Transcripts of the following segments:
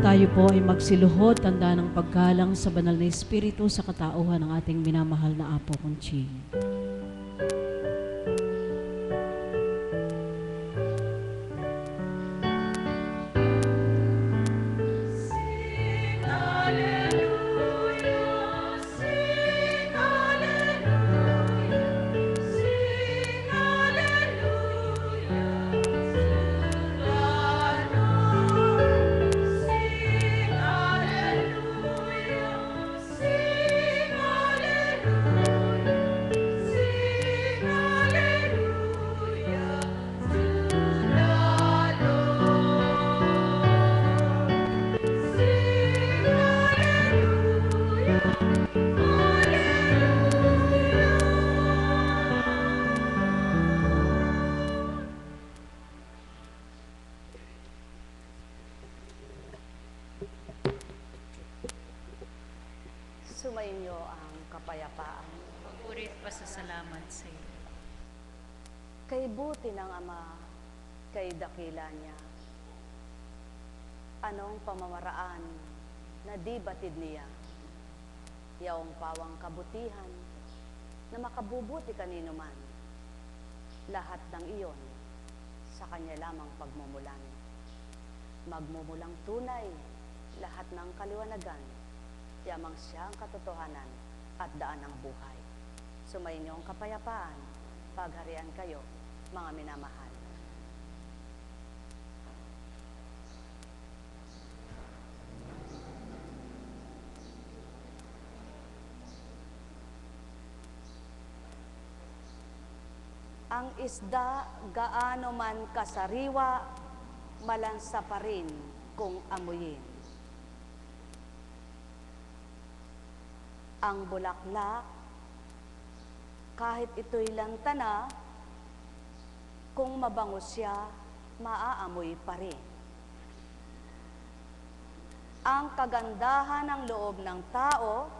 tayo po ay magsiluhod, tanda ng paggalang sa banal na Espiritu sa katauhan ng ating minamahal na Apo Conching. Sumainyo ang kapayapaan. Puri't pasasalamat sa iyo. Kay buti ng Ama, kay dakila niya. Anong pamamaraan na di batid niya? Yaong pawang kabutihan na makabubuti kanino man. Lahat ng iyon sa kanya lamang pagmumulan. Magmumulang tunay lahat ng kaliwanagan. Yamang siya ang katotohanan at daan ng buhay. Sumainyo ang kapayapaan, pagharian kayo, mga minamahal. Ang isda, gaano man kasariwa, malansa pa rin kung amuyin. Ang bulaklak, kahit ito'y lantana, kung mabango siya, maaamoy pa rin. Ang kagandahan ng loob ng tao,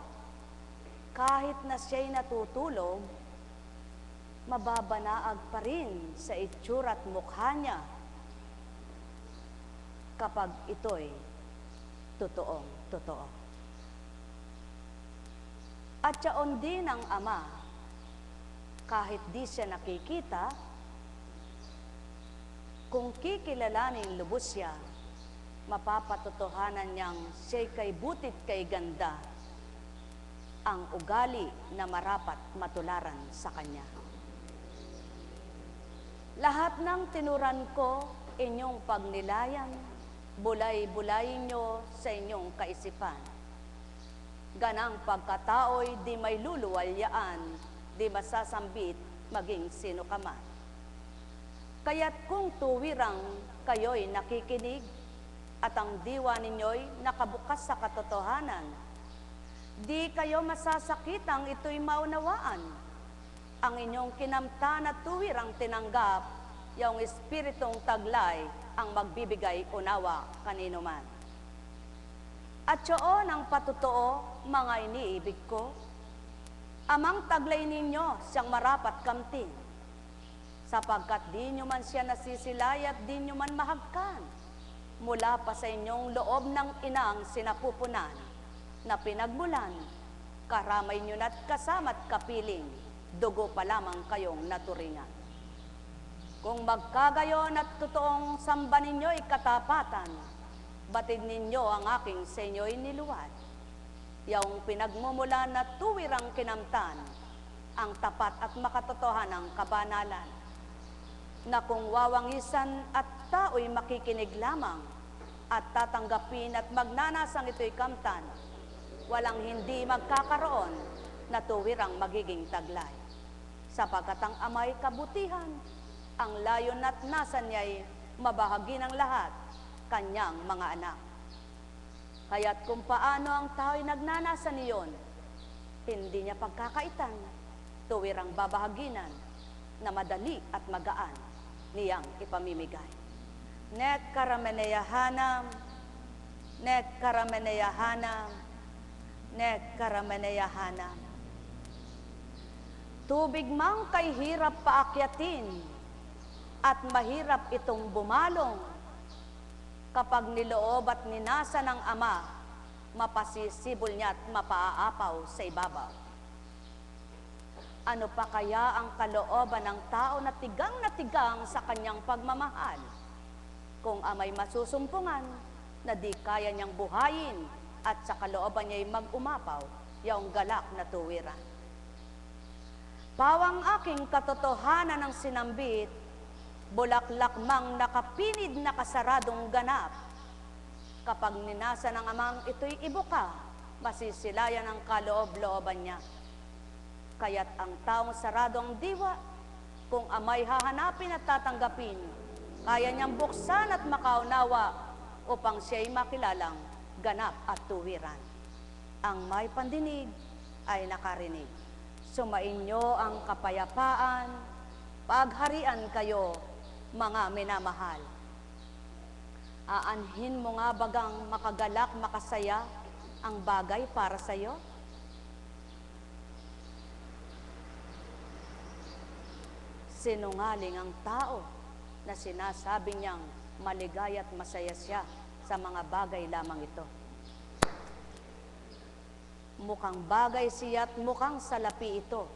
kahit na siya'y natutulog, mababanaag pa rin sa itsura't mukha niya kapag ito'y totoong-totoo. At yaon din ang Ama, kahit di siya nakikita, kung kikilalaning lubos siya, mapapatotohanan niyang siya'y kay butit kay ganda, ang ugali na marapat matularan sa kanya. Lahat ng tinuran ko, inyong pagnilayan, bulay-bulayin nyo sa inyong kaisipan. Ganang pagkatao'y di may luluwalyaan, di masasambit maging sino ka man. Kaya't kung tuwirang kayo'y nakikinig at ang diwa ninyo'y nakabukas sa katotohanan, di kayo masasakitang ito'y maunawaan. Ang inyong kinamtan at tuwirang tinanggap, yung espiritong taglay ang magbibigay unawa kanino man. At yoon ang patotoo, mga iniibig ko, amang taglay ninyo siyang marapat kamtin, sapagkat di nyo man siya nasisilay at di nyo man mahagkan, mula pa sa inyong loob ng inang sinapupunan, na pinagmulan, karamay nyo na't kasama't kapiling, dugo pa lamang kayong naturingan. Kung magkagayon at totoong samba ninyo'y katapatan, batid ninyo ang aking sa inyo'y niluwad. Yaong pinagmumulan na tuwirang kinamtan, ang tapat at makatotohanang kabanalan, na kung wawangisan at tao'y makikinig lamang, at tatanggapin at magnanasang ito'y kamtan, walang hindi magkakaroon na tuwirang magiging taglay. Sapagkat ang Ama'y kabutihan, ang layon at nasa niya'y mabahagi ng lahat, kanyang mga anak. Kaya't kung paano ang tao'y nagnanasa niyon, hindi niya pagkakaitan, tuwirang babahaginan, na madali at magaan niyang ipamimigay. Nek karameneyahanam, nek karameneyahanam, nek karameneyahanam. Tubig mang kay hirap paakyatin, at mahirap itong bumalong, kapag niloob at ninasa ng Ama, mapasisibol niya at mapaaapaw sa ibabaw. Ano pa kaya ang kalooban ng tao na tigang sa kanyang pagmamahal? Kung amay masusumpungan na di kaya niyang buhayin at sa kalooban niya'y mag-umapaw, yaong galak na tuwiran. Pawang aking katotohanan ng sinambit, bulaklak mang nakapinid na kasaradong ganap. Kapag ninasa ng Amang ito'y ibuka, masisilayan ang kaloob-looban niya. Kaya't ang taong sarado ang diwa, kung Amay hahanapin at tatanggapin, kaya niyang buksan at makaunawa upang siya'y makilalang ganap at tuwiran. Ang may pandinig ay nakarinig. Sumainyo ang kapayapaan, pagharian kayo, mga minamahal. Aanhin mo nga bagang makagalak, makasaya ang bagay para sa iyo? Sinungaling ang tao na sinasabi niyang maligaya at masaya siya sa mga bagay lamang ito. Mukhang bagay siya at mukhang salapi ito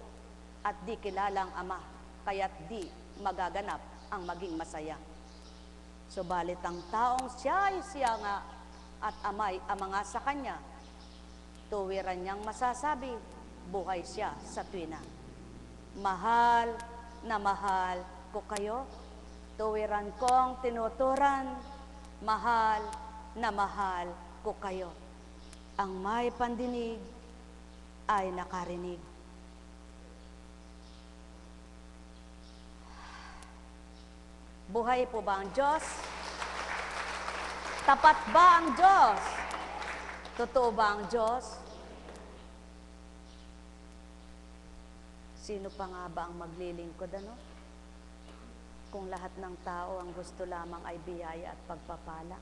at di kilalang Ama, kaya't di magaganap ang maging masaya. Subalit ang taong siya ay siya nga at Amay ama nga sa kanya, tuwiran niyang masasabi, buhay siya sa tuwina. Mahal na mahal ko kayo, tuwiran kong tinuturan, mahal na mahal ko kayo. Ang may pandinig ay nakarinig. Buhay po ba ang Diyos? Tapat ba ang Diyos? Totoo ba ang Diyos? Sino pa nga ba ang maglilingkod, ano? Kung lahat ng tao ang gusto lamang ay biyaya at pagpapala.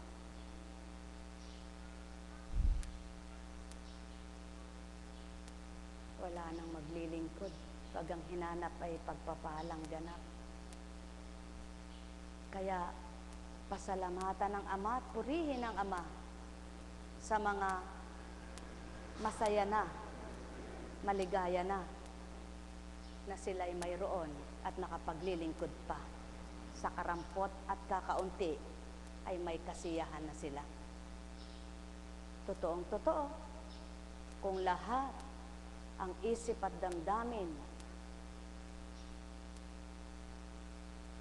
Wala nang maglilingkod pag ang hinanap ay pagpapalang ganap. Kaya pasalamatan ng Ama at purihin ng Ama sa mga masaya na, maligaya na sila ay mayroon at nakapaglilingkod pa. Sa karampot at kakaunti ay may kasiyahan na sila. Totoong totoo, kung lahat ang isip at damdamin,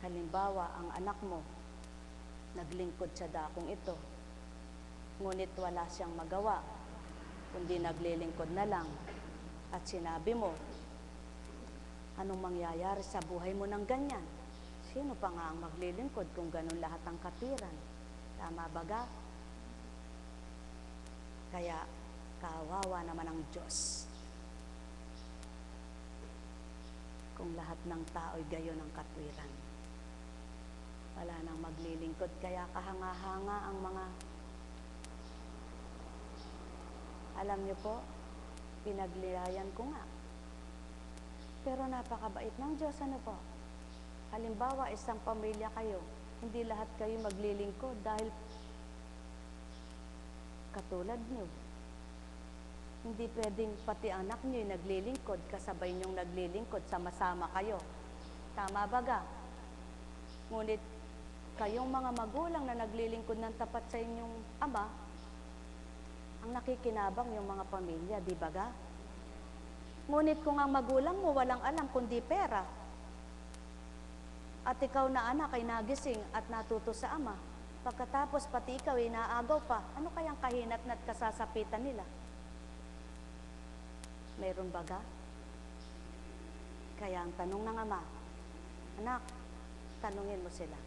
halimbawa ang anak mo, naglingkod sa dakong ito, ngunit wala siyang magawa, kundi naglilingkod na lang, at sinabi mo, anong mangyayari sa buhay mo ng ganyan? Sino pa nga ang maglilingkod kung ganun lahat ang katwiran? Tama baga? Kaya, kawawa naman ang Diyos. Kung lahat ng tao'y gayon ang katwiran. Wala nang maglilingkod, kaya kahanga-hanga ang mga, alam niyo po, pinaglilayan ko nga. Pero napakabait ng Diyos, ano po? Halimbawa, isang pamilya kayo, hindi lahat kayo maglilingkod dahil katulad niyo. Hindi pwedeng pati anak niyo yung naglilingkod, kasabay niyong naglilingkod, sama-sama kayo. Tama baga? Ngunit kayong mga magulang na naglilingkod ng tapat sa inyong ama, ang nakikinabang yung mga pamilya, di baga? Ngunit kung ang magulang mo walang alam kundi pera, at ikaw na anak ay nagising at natuto sa ama, pagkatapos pati ikaw ay naagaw pa, ano kayang kahinat at kasasapitan nila? Meron baga? Kaya ang tanong ng ama, anak, tanungin mo sila.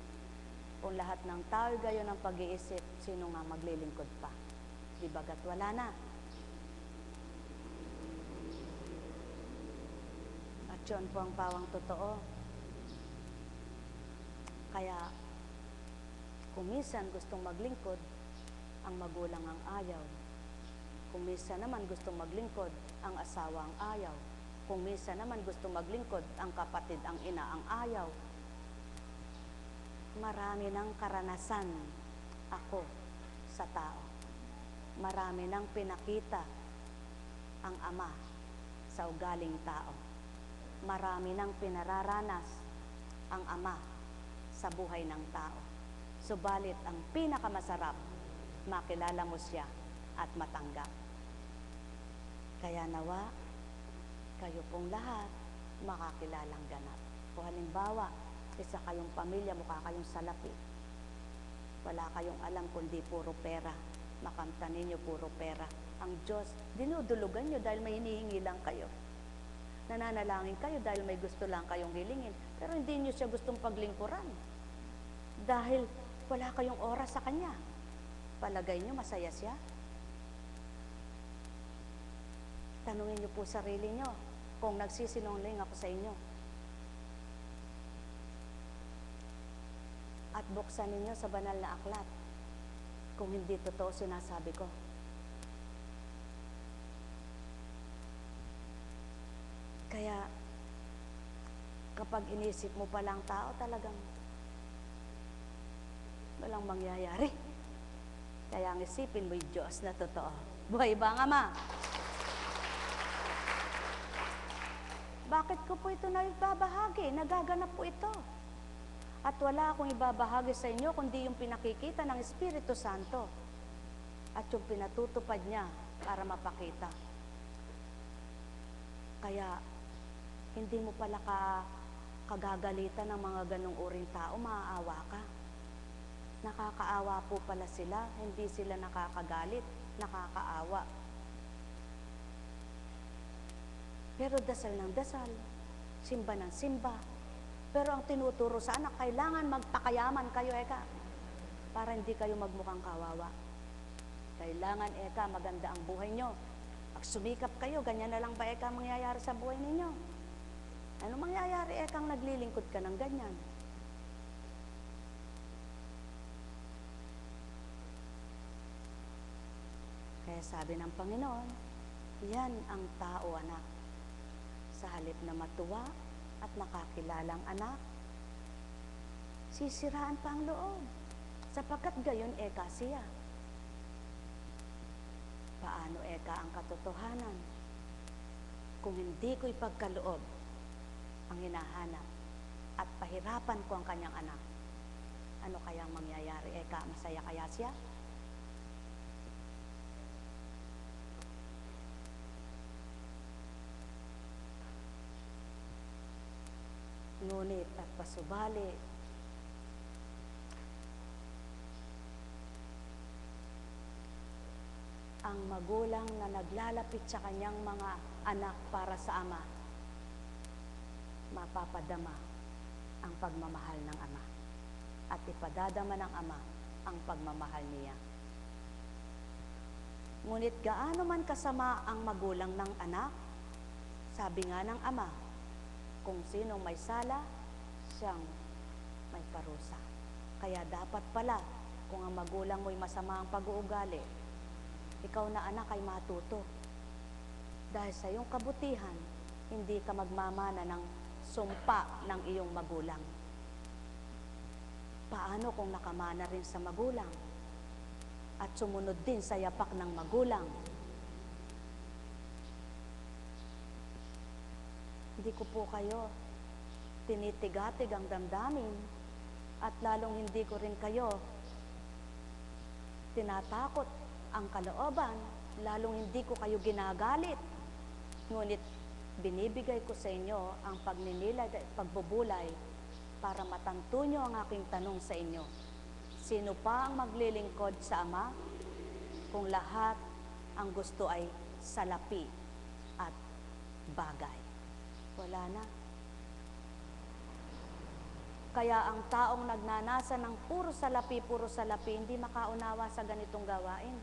Kung lahat ng tao gayon ang pag-iisip, sino nga maglilingkod pa? Di baga't wala na. At yun po ang pawang totoo. Kaya, kung minsan gustong maglingkod, ang magulang ang ayaw. Kung minsan naman gustong maglingkod, ang asawa ang ayaw. Kung minsan naman gustong maglingkod, ang kapatid, ang ina ang ayaw. Marami ng karanasan ako sa tao. Marami nang pinakita ang Ama sa ugaling tao. Marami nang pinararanas ang Ama sa buhay ng tao. Subalit ang pinakamasarap, makilala mo siya at matanggap. Kaya nawa, kayo pong lahat makakilalang ganap. O halimbawa, isa kayong pamilya, mukha kayong salapi. Wala kayong alam kundi puro pera. Makamta ninyo puro pera. Ang Diyos, dinudulugan nyo dahil may hinihingi lang kayo. Nananalangin kayo dahil may gusto lang kayong hilingin. Pero hindi nyo siya gustong paglingkuran. Dahil wala kayong oras sa Kanya. Palagay nyo masaya siya? Tanungin nyo po sarili nyo kung nagsisinungaling ako sa inyo. At buksan ninyo sa banal na aklat kung hindi totoo sinasabi ko. Kaya kapag inisip mo palang tao, talagang walang mangyayari. Kaya ang isipin mo'y Diyos na totoo. Buhay ba ang Ama? Bakit ko po ito na ibabahagi? Nagaganap po ito. At wala akong ibabahagi sa inyo kundi yung pinakikita ng Espiritu Santo at yung pinatutupad niya para mapakita. Kaya hindi mo pala kagagalitan ng mga ganong uring tao, maaawa ka. Nakakaawa po pala sila, hindi sila nakakagalit, nakakaawa. Pero dasal ng dasal, simba ng simba. Pero ang tinuturo sa anak, kailangan magpakayaman kayo, para hindi kayo magmukhang kawawa. Kailangan, maganda ang buhay nyo. Pag sumikap kayo, ganyan na lang ba, mangyayari sa buhay ninyo? Ano mangyayari, ang naglilingkod ka ng ganyan? Kaya sabi ng Panginoon, yan ang tao, anak. Sa halip na matuwa at nakakilalang anak, sisiraan pa ang loob, sapagkat gayon siya. Paano ang katotohanan kung hindi ko ipagkaloob ang hinahanap at pahirapan ko ang kanyang anak? Ano kayang mangyayari? Masaya kaya siya? Ngunit at pasubali, ang magulang na naglalapit sa kanyang mga anak para sa Ama, mapapadama ang pagmamahal ng Ama at ipadadama ng Ama ang pagmamahal niya. Ngunit gaano man kasama ang magulang ng anak, sabi nga ng Ama, kung sinong may sala, siyang may parusa. Kaya dapat pala, kung ang magulang mo'y masama ang pag-uugali, ikaw na anak ay matuto. Dahil sa iyong kabutihan, hindi ka magmamana ng sumpa ng iyong magulang. Paano kung nakamana rin sa magulang at sumunod din sa yapak ng magulang? Hindi ko po kayo tinitigatig ang damdamin at lalong hindi ko rin kayo tinatakot ang kalooban, lalong hindi ko kayo ginagalit. Ngunit binibigay ko sa inyo ang pagninilay at pagbubulay para matanto nyo ang aking tanong sa inyo. Sino pa ang maglilingkod sa Ama kung lahat ang gusto ay salapi at bagay? Wala na. Kaya ang taong nagnanasa ng puro salapi, hindi makaunawa sa ganitong gawain.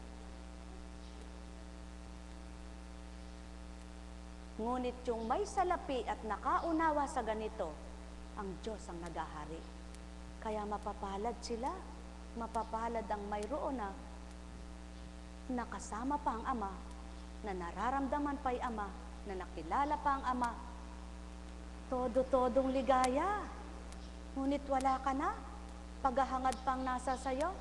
Ngunit yung may salapi at nakaunawa sa ganito, ang Diyos ang nagahari. Kaya mapapalad sila, mapapalad ang mayroon na nakasama pa ang Ama, na nararamdaman pa ang Ama, na nakilala pa ang Ama, todo-todong ligaya. Ngunit wala ka na, paghahangad pang nasa sayo,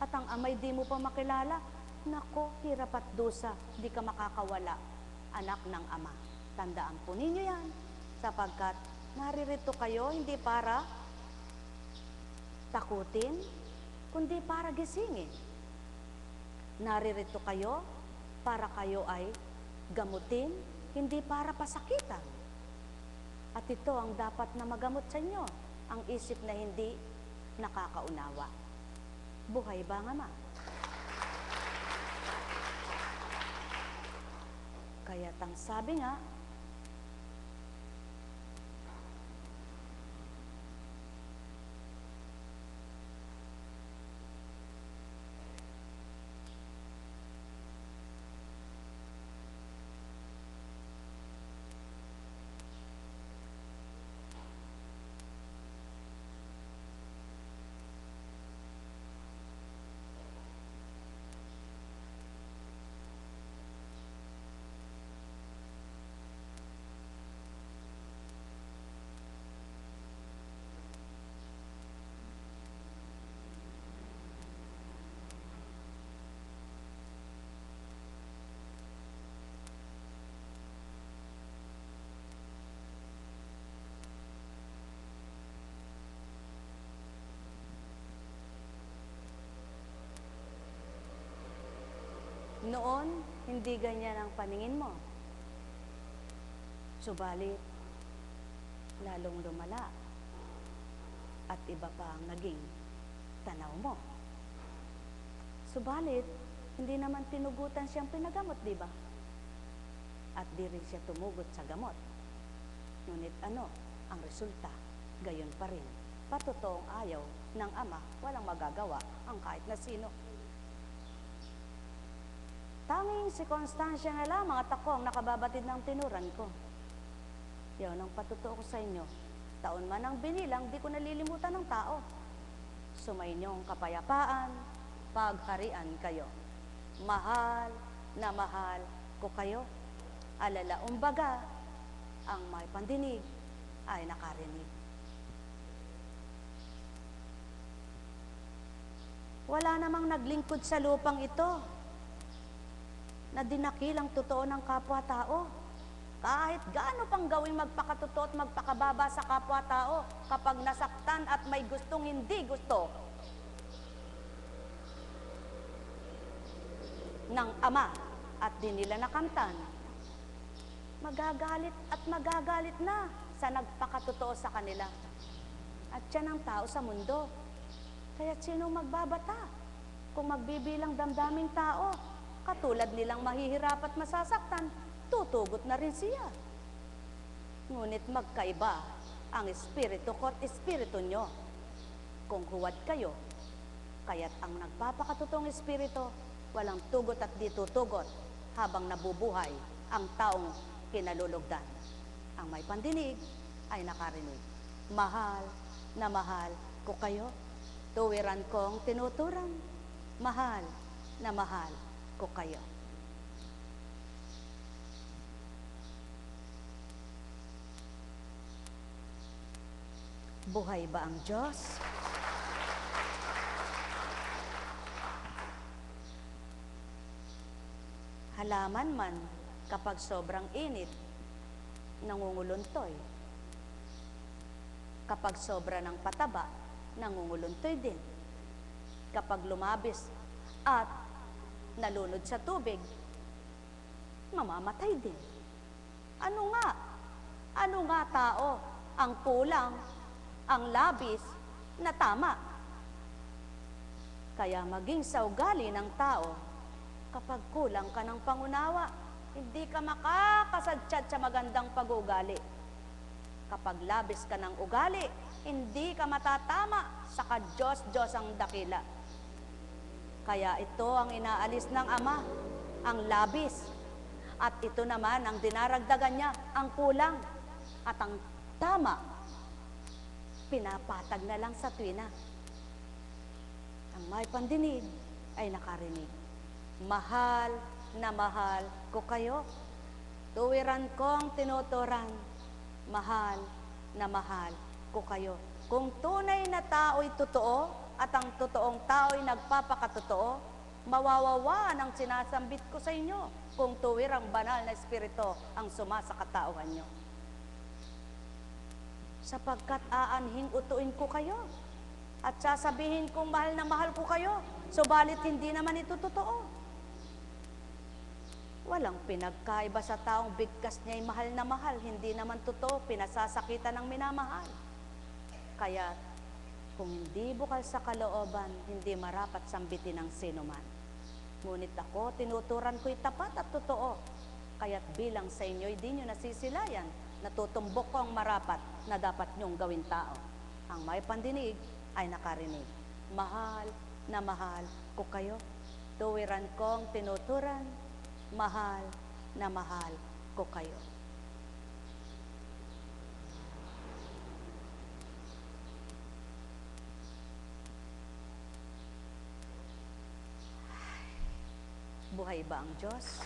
at ang amay di mo pa makilala, nako, hirap at dusa, di ka makakawala, anak ng ama. Tandaan po ninyo yan, sapagkat naririto kayo hindi para takutin, kundi para gisingin. Naririto kayo para kayo ay gamutin, hindi para pasakitan. At ito ang dapat na magamot sa inyo, ang isip na hindi nakakaunawa. Buhay ba nga, ma? Kaya't ang sabi nga, noon, hindi ganyan ang paningin mo. Subalit, lalong lumala at iba pa ang naging tanaw mo. Subalit, hindi naman tinugutan siyang pinagamot, di ba? At di rin siya tumugot sa gamot. Ngunit ano ang resulta? Gayon pa rin. Patotoong ayaw ng ama, walang magagawa ang kahit na sino. Tanging si Constancia na lamang at ako ang nakababatid ng tinuran ko. Yan ang patutuo ko sa inyo. Taon man ang binilang, di ko nalilimutan ng tao. Sumainyong kapayapaan, pagharian kayo. Mahal na mahal ko kayo. Alala umbaga, ang may pandinig ay nakarinig. Wala namang naglingkod sa lupang ito na dinakilang totoo ng kapwa-tao. Kahit gaano pang gawing magpakatotoo at magpakababa sa kapwa-tao, kapag nasaktan at may gustong hindi gusto ng ama at di nila nakamtan, magagalit at magagalit na sa nagpakatotoo sa kanila. At yan ang tao sa mundo. Kaya sino magbabata kung magbibilang damdaming tao? Katulad nilang mahihirap at masasaktan, tutugot na rin siya. Ngunit magkaiba ang espiritu ko at espiritu nyo. Kung huwad kayo, kaya't ang nagpapakatutong espiritu, walang tugot at di tutugot habang nabubuhay ang taong kinalulugdan. Ang may pandinig ay nakarinig. Mahal na mahal ko kayo, tuwiran kong tinuturan. Mahal na mahal ko kayo. Buhay ba ang Diyos? Halaman man kapag sobrang init, nangunguluntoy. Kapag sobra ng pataba, nangunguluntoy din. Kapag lumabis at nalunod sa tubig, mamamatay din. Ano nga tao ang kulang, ang labis na tama? Kaya maging sa ugali ng tao, kapag kulang ka ng pangunawa, hindi ka makakasadsyad sa magandang pag-ugali. Kapag labis ka ng ugali, hindi ka matatama sa ka-Diyos-Diyos ang dakila. Kaya ito ang inaalis ng Ama, ang labis. At ito naman ang dinaragdagan niya, ang kulang. At ang tama, pinapatag na lang sa tuwina. Ang may pandinig ay nakarinig. Mahal na mahal ko kayo. Tuwiran kong tinuturan. Mahal na mahal ko kayo. Kung tunay na tao'y totoo at ang totoong tao'y nagpapakatotoo, mawawawaan ang sinasambit ko sa inyo kung tuwirang banal na espiritu ang sumasa katauhan nyo. Sapagkat aanhing utuin ko kayo at sasabihin kong mahal na mahal ko kayo, subalit hindi naman ito totoo. Walang pinagkaiba sa taong bigkas niya'y mahal na mahal, hindi naman totoo, pinasasakitan ng minamahal. Kaya kung hindi bukal sa kalooban, hindi marapat sambitin ng sinuman. Ngunit ako, tinuturan ko'y tapat at totoo. Kaya't bilang sa inyo'y di nyo nasisilayan, natutumbok ko ang marapat na dapat nyong gawin tao. Ang may pandinig ay nakarinig. Mahal na mahal ko kayo. Tuwiran kong tinuturan, mahal na mahal ko kayo. Buhay ba ang Diyos?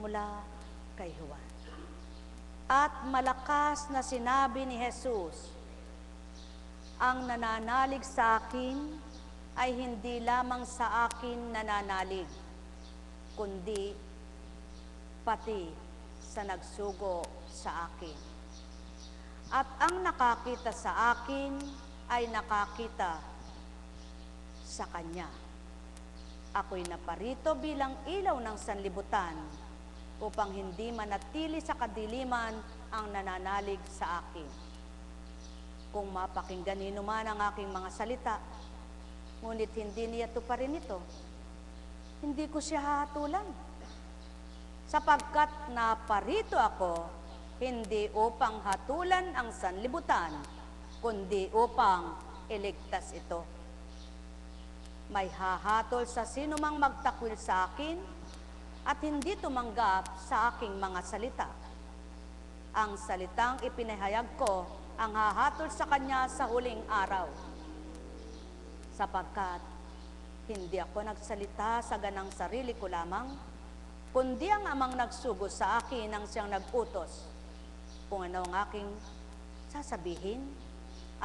Mula kay Juan. At malakas na sinabi ni Jesus, ang nananalig sa akin ay hindi lamang sa akin nananalig, kundi pati sa nagsugo sa akin. At ang nakakita sa akin ay nakakita sa Kanya. Ako'y naparito bilang ilaw ng sanlibutan upang hindi manatili sa kadiliman ang nananalig sa akin. Kung mapakinggan nino man ang aking mga salita, ngunit hindi niya tuparin ito, hindi ko siya hahatulan. Sapagkat naparito ako, hindi upang hatulan ang sanlibutan, kundi upang iligtas ito. May hahatol sa sino mang magtakwil sa akin at hindi tumanggap sa aking mga salita. Ang salitang ipinahayag ko ang hahatol sa kanya sa huling araw. Sapagkat hindi ako nagsalita sa ganang sarili ko lamang, kundi ang amang nagsugo sa akin ang siyang nagutos kung ano ang aking sasabihin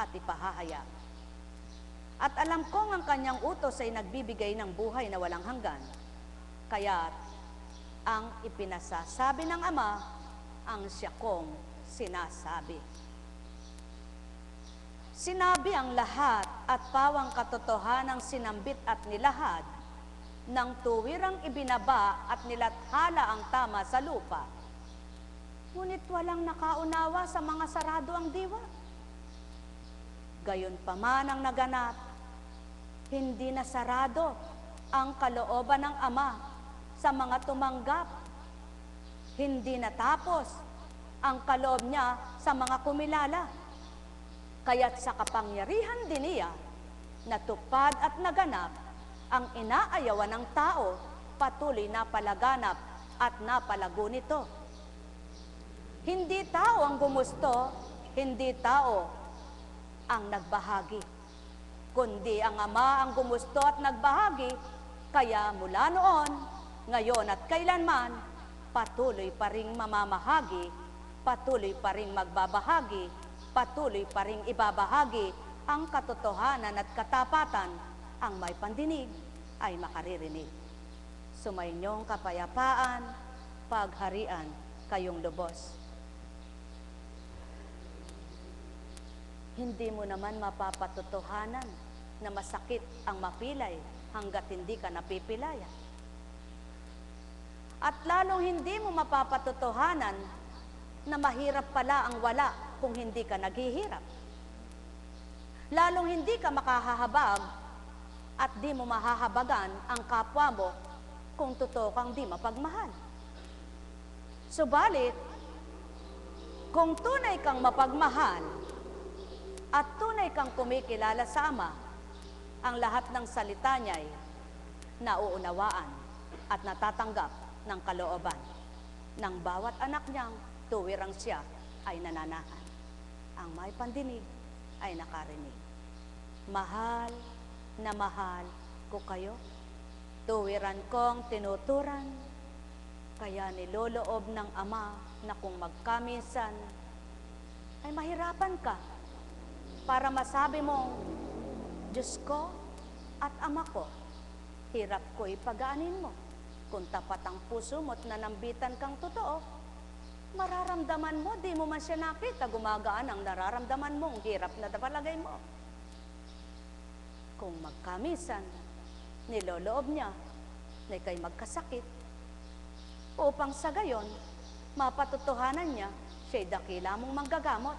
at ipahahayag. At alam kong ang kanyang utos ay nagbibigay ng buhay na walang hanggan. Kaya't ang ipinasasabi ng Ama ang siya kong sinasabi. Sinabi ang lahat at pawang katotohanang sinambit at nilahad ng tuwirang ibinaba at nilathala ang tama sa lupa. Ngunit walang nakaunawa sa mga sarado ang diwa. Gayon pa man ang naganap, hindi na sarado ang kalooban ng Ama sa mga tumanggap. Hindi natapos ang kaloob niya sa mga kumilala. Kaya't sa kapangyarihan din niya, natupad at naganap ang inaayawan ng tao, patuloy na palaganap at napalago nito. Hindi tao ang gumusto, hindi tao ang nagbahagi, kundi ang Ama ang gumusto at nagbahagi, kaya mula noon, ngayon at kailanman, patuloy pa ring mamamahagi, patuloy pa ring magbabahagi, patuloy pa ring ibabahagi ang katotohanan at katapatan. Ang may pandinig ay makaririnig. Sumainyong kapayapaan, pagharian kayong lubos. Hindi mo naman mapapatotohanan na masakit ang mapilay hanggat hindi ka napipilaya. At lalong hindi mo mapapatotohanan na mahirap pala ang wala kung hindi ka naghihirap. Lalong hindi ka makahahabag at di mo mahahabagan ang kapwa mo kung totoo kang di mapagmahal. Subalit, kung tunay kang mapagmahal at tunay kang kumikilala sa Ama, ang lahat ng salita niya'y nauunawaan at natatanggap ng kalooban ng bawat anak niyang tuwirang siya ay nananahan. Ang may pandinig ay nakarinig. Mahal na mahal ko kayo. Tuwiran kong tinuturan, kaya niloloob ng Ama na kung magkaminsan ay mahirapan ka para masabi mong, Diyos ko at Ama ko, hirap ko ipagaanin mo. Kung tapat ang puso mo at nanambitan kang totoo, mararamdaman mo, di mo man siya nakita, gumagaan ang nararamdaman mong hirap na palagay mo. Kung magkamisan, niloloob niya na ikay magkasakit, upang sa gayon, mapatutuhanan niya, siya'y dakila mong manggagamot.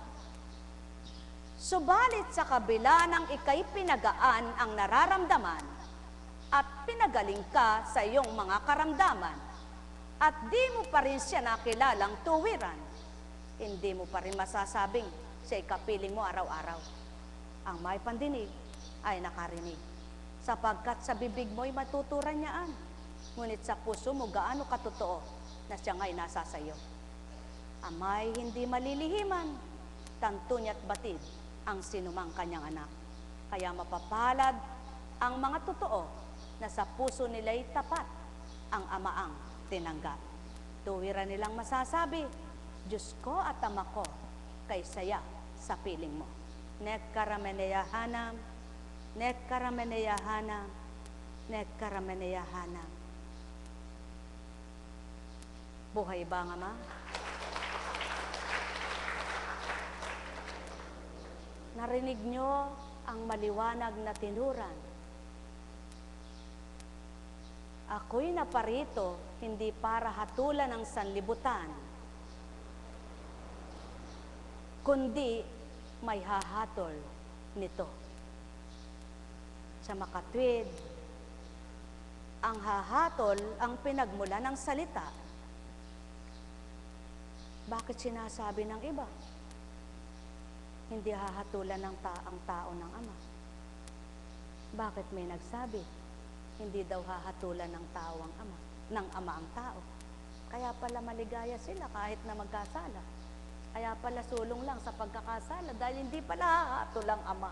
Subalit sa kabila ng ikay pinagaan ang nararamdaman at pinagaling ka sa iyong mga karamdaman at di mo pa rin siya nakilalang tuwiran, hindi mo pa rin masasabing siya'y kapiling mo araw-araw. Ang may pandinig ay nakarinig, sapagkat sa bibig mo'y matuturan niyaan, ngunit sa puso mo gaano katotoo na siya nga'y nasa sayo. Amay hindi malilihiman, tanto niya't batid ang sinumang kanyang anak. Kaya mapapalad ang mga totoo na sa puso nila'y tapat ang amaang tinanggap. Tuwiran nilang masasabi, Diyos ko at Ama ko, kay saya sa piling mo. Nekkarameneyahanam, nekkarameneyahanam, nekkarameneyahanam. Buhay ba ang Ama? Narinig nyo ang maliwanag na tinuran. Ako'y naparito hindi para hatulan ng sanlibutan, kundi may hahatol nito. Sa makatwid, ang hahatol ang pinagmula ng salita. Bakit sinasabi ng iba? Hindi hahatulan ng ang tao ng Ama. Bakit may nagsabi? Hindi daw hahatulan ng tao ang Ama, ng Ama ang tao. Kaya pala maligaya sila kahit na magkasala. Kaya pala sulong lang sa pagkakasala dahil hindi pala hahatul ang Ama.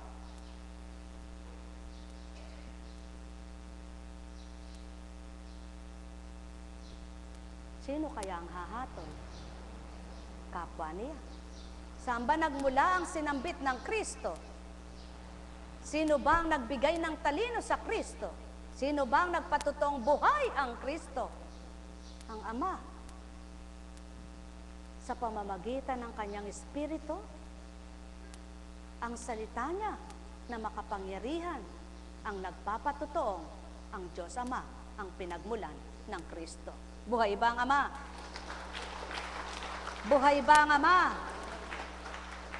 Sino kaya ang hahatol? Kapwa niya. Saan ba nagmula ang sinambit ng Kristo? Sino ba ang nagbigay ng talino sa Kristo? Sino ba ang nagpatutong buhay ang Kristo? Ang Ama. Sa pamamagitan ng kanyang Espiritu, ang salita niya na makapangyarihan, ang nagpapatutoong ang Diyos Ama, ang pinagmulan ng Kristo. Buhay ba ang Ama? Buhay ba ang Ama?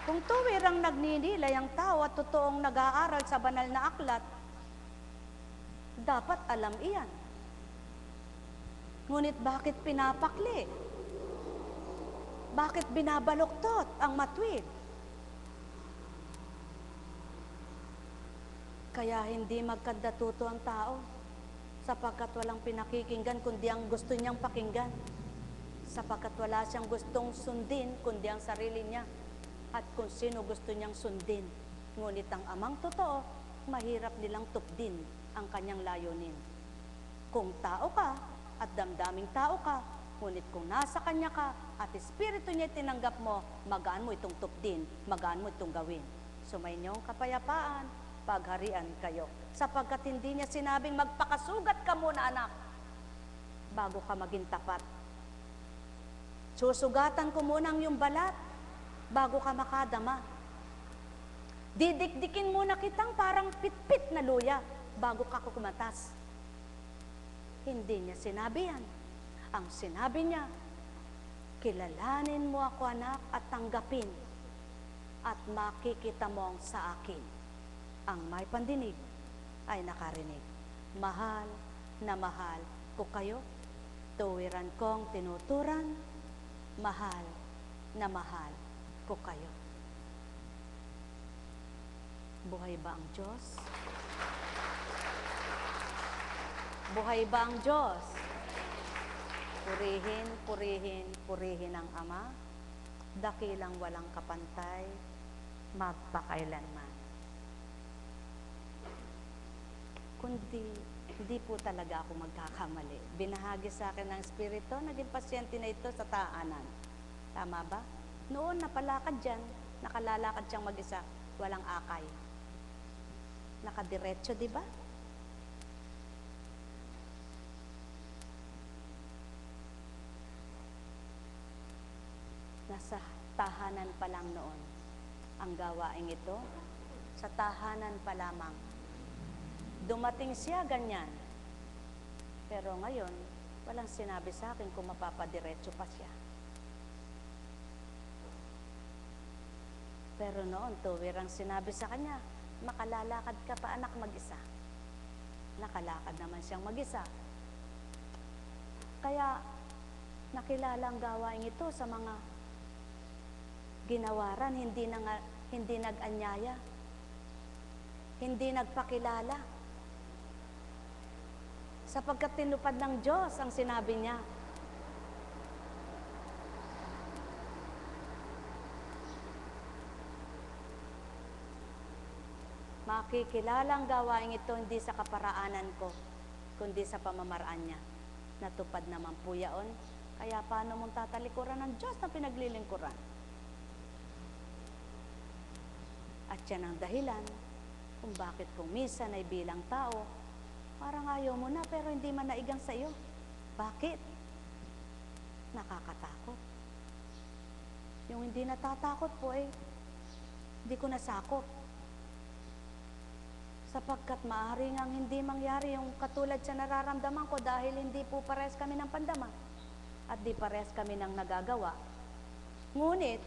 Kung tuwirang nagninilay ang tao at totoong nag-aaral sa banal na aklat, dapat alam iyan. Ngunit bakit pinapakli? Bakit binabaluktot ang matwid? Kaya hindi magkandatuto ang tao sapagkat walang pinakikinggan kundi ang gusto niyang pakinggan. Sapagkat wala siyang gustong sundin kundi ang sarili niya. At kung sino gusto niyang sundin. Ngunit ang Amang totoo, mahirap nilang tupdin ang kanyang layunin. Kung tao ka at damdaming tao ka, ngunit kung nasa kanya ka at espiritu niya tinanggap mo, magaan mo itong tupdin, magaan mo itong gawin. Sumayinyong kapayapaan, pagharian kayo. Sapagkat hindi niya sinabing magpakasugat ka muna anak, bago ka maging tapat. Susugatan ko muna ang iyong balat, bago ka makadama. Didikdikin muna kitang parang pitpit na luya bago ka kumatas. Hindi niya sinabi yan. Ang sinabi niya, kilalanin mo ako anak at tanggapin at makikita mo ang sa akin. Ang may pandinig ay nakarinig. Mahal na mahal ko kayo. Tuwiran kong tinuturan. Mahal na mahal ko kayo. Buhay ba ang Diyos? Buhay ba ang Diyos? Purihin, purihin, purihin ang Ama, dakilang walang kapantay, magpakailanman. Kundi, hindi po talaga ako magkakamali. Binahagi sa akin ng Espiritu, naging pasyente na ito sa taanan. Tama ba? Noon napalakad dyan, Nakalalakad siyang mag-isa, walang akay. Nakadiretso, di ba? Nasa tahanan pa lang noon ang gawaing ito. Sa tahanan pa lamang. Dumating siya ganyan. Pero ngayon, walang sinabi sa akin kung mapapadiretso pa siya. Pero noon, tuwirang sinabi sa kanya, makalalakad ka pa anak mag-isa. Nakalakad naman siyang mag-isa. Kaya, nakilala ang gawaing ito sa mga ginawaran, hindi nag-anyaya, hindi nagpakilala. Sapagkat tinupad ng Diyos ang sinabi niya. Makikilala ang gawaing ito hindi sa kaparaanan ko, kundi sa pamamaraan niya. Natupad naman po yaon. Kaya paano mong tatalikuran ng Diyos na pinaglilingkuran? At yan ang dahilan kung bakit kung minsan ay bilang tao, parang ayaw mo na pero hindi man naigang sa iyo. Bakit? Nakakatakot. Yung hindi natatakot po hindi ko nasakop. Sapagkat maaari ngang hindi mangyari yung katulad sa nararamdaman ko dahil hindi po parehas kami ng pandama at di parehas kami ng nagagawa. Ngunit,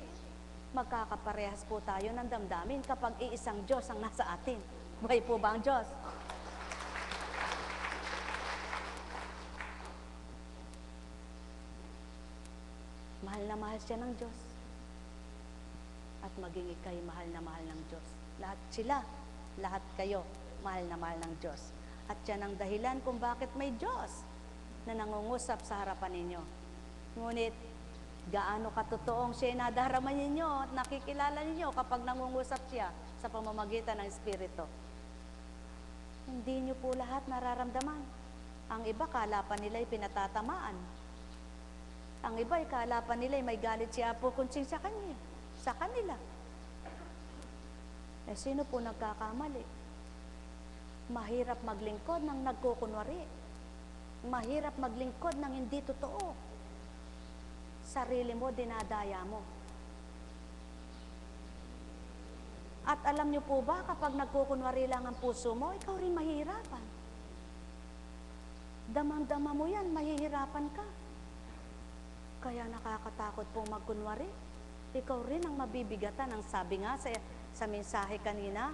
magkakaparehas po tayo ng damdamin kapag iisang Diyos ang nasa atin. Buhay po ba ang Diyos? Mahal na mahal siya ng Diyos. At maging ikay mahal na mahal ng Diyos. Lahat sila, lahat kayo, mahal na mahal ng Diyos. At yan ang dahilan kung bakit may Diyos na nangungusap sa harapan ninyo. Ngunit, gaano katotoong siya nadarama ninyo at nakikilala ninyo kapag nangungusap siya sa pamamagitan ng Espiritu. Hindi nyo po lahat nararamdaman. Ang iba, kala pa nila'y pinatatamaan. Ang iba, kala pa nila'y may galit si Apo Kunsing sa kanila. Sino po nagkakamali? Mahirap maglingkod ng nagkukunwari. Mahirap maglingkod ng hindi totoo. Sarili mo, dinadaya mo. At alam niyo po ba, kapag nagkukunwari lang ang puso mo, ikaw rin mahihirapan. Damang-dama mo yan, mahihirapan ka. Kaya nakakatakot pong magkunwari. Ikaw rin ang mabibigatan. Ang sabi nga sa mensahe kanina,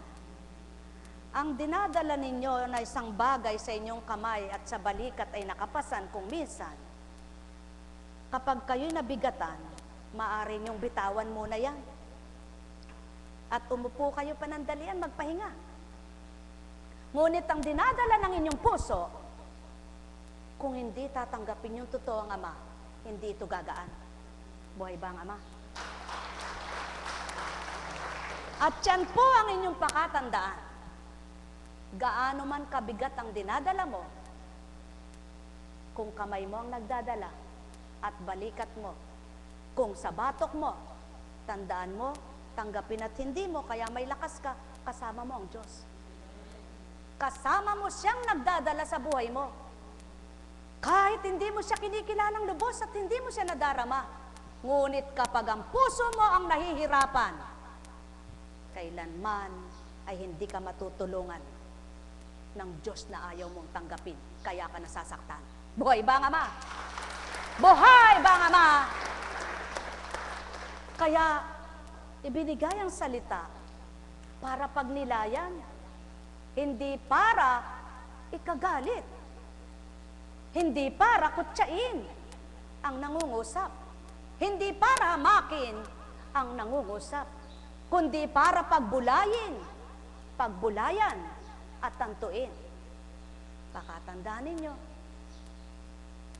ang dinadala ninyo na isang bagay sa inyong kamay at sa balikat ay nakapasan kung minsan. Kapag kayo'y nabigatan, maaari niyong bitawan muna yan. At umupo kayo panandalian, magpahinga. Ngunit ang dinadala ng inyong puso, kung hindi tatanggapin yung totoo ang Ama, hindi ito gagaan. Buhay ba ang Ama? At yan po ang inyong pakatandaan. Gaano man kabigat ang dinadala mo, kung kamay mo ang nagdadala at balikat mo, kung sa batok mo, tandaan mo, tanggapin at hindi mo, kaya may lakas ka, kasama mo ang Diyos. Kasama mo siyang nagdadala sa buhay mo. Kahit hindi mo siya kinikilalang lubos at hindi mo siya nadarama, ngunit kapag ang puso mo ang nahihirapan, kailanman ay hindi ka matutulungan ng Diyos na ayaw mong tanggapin, kaya ka nasasaktan. Buhay ba ang Ama? Buhay ba ang Ama? Kaya, ibinigay ang salita para pagnilayan, hindi para ikagalit, hindi para kutsain ang nangungusap, hindi para hamakin ang nangungusap, kundi para pagbulayan at tantuin. Pakatandaan ninyo,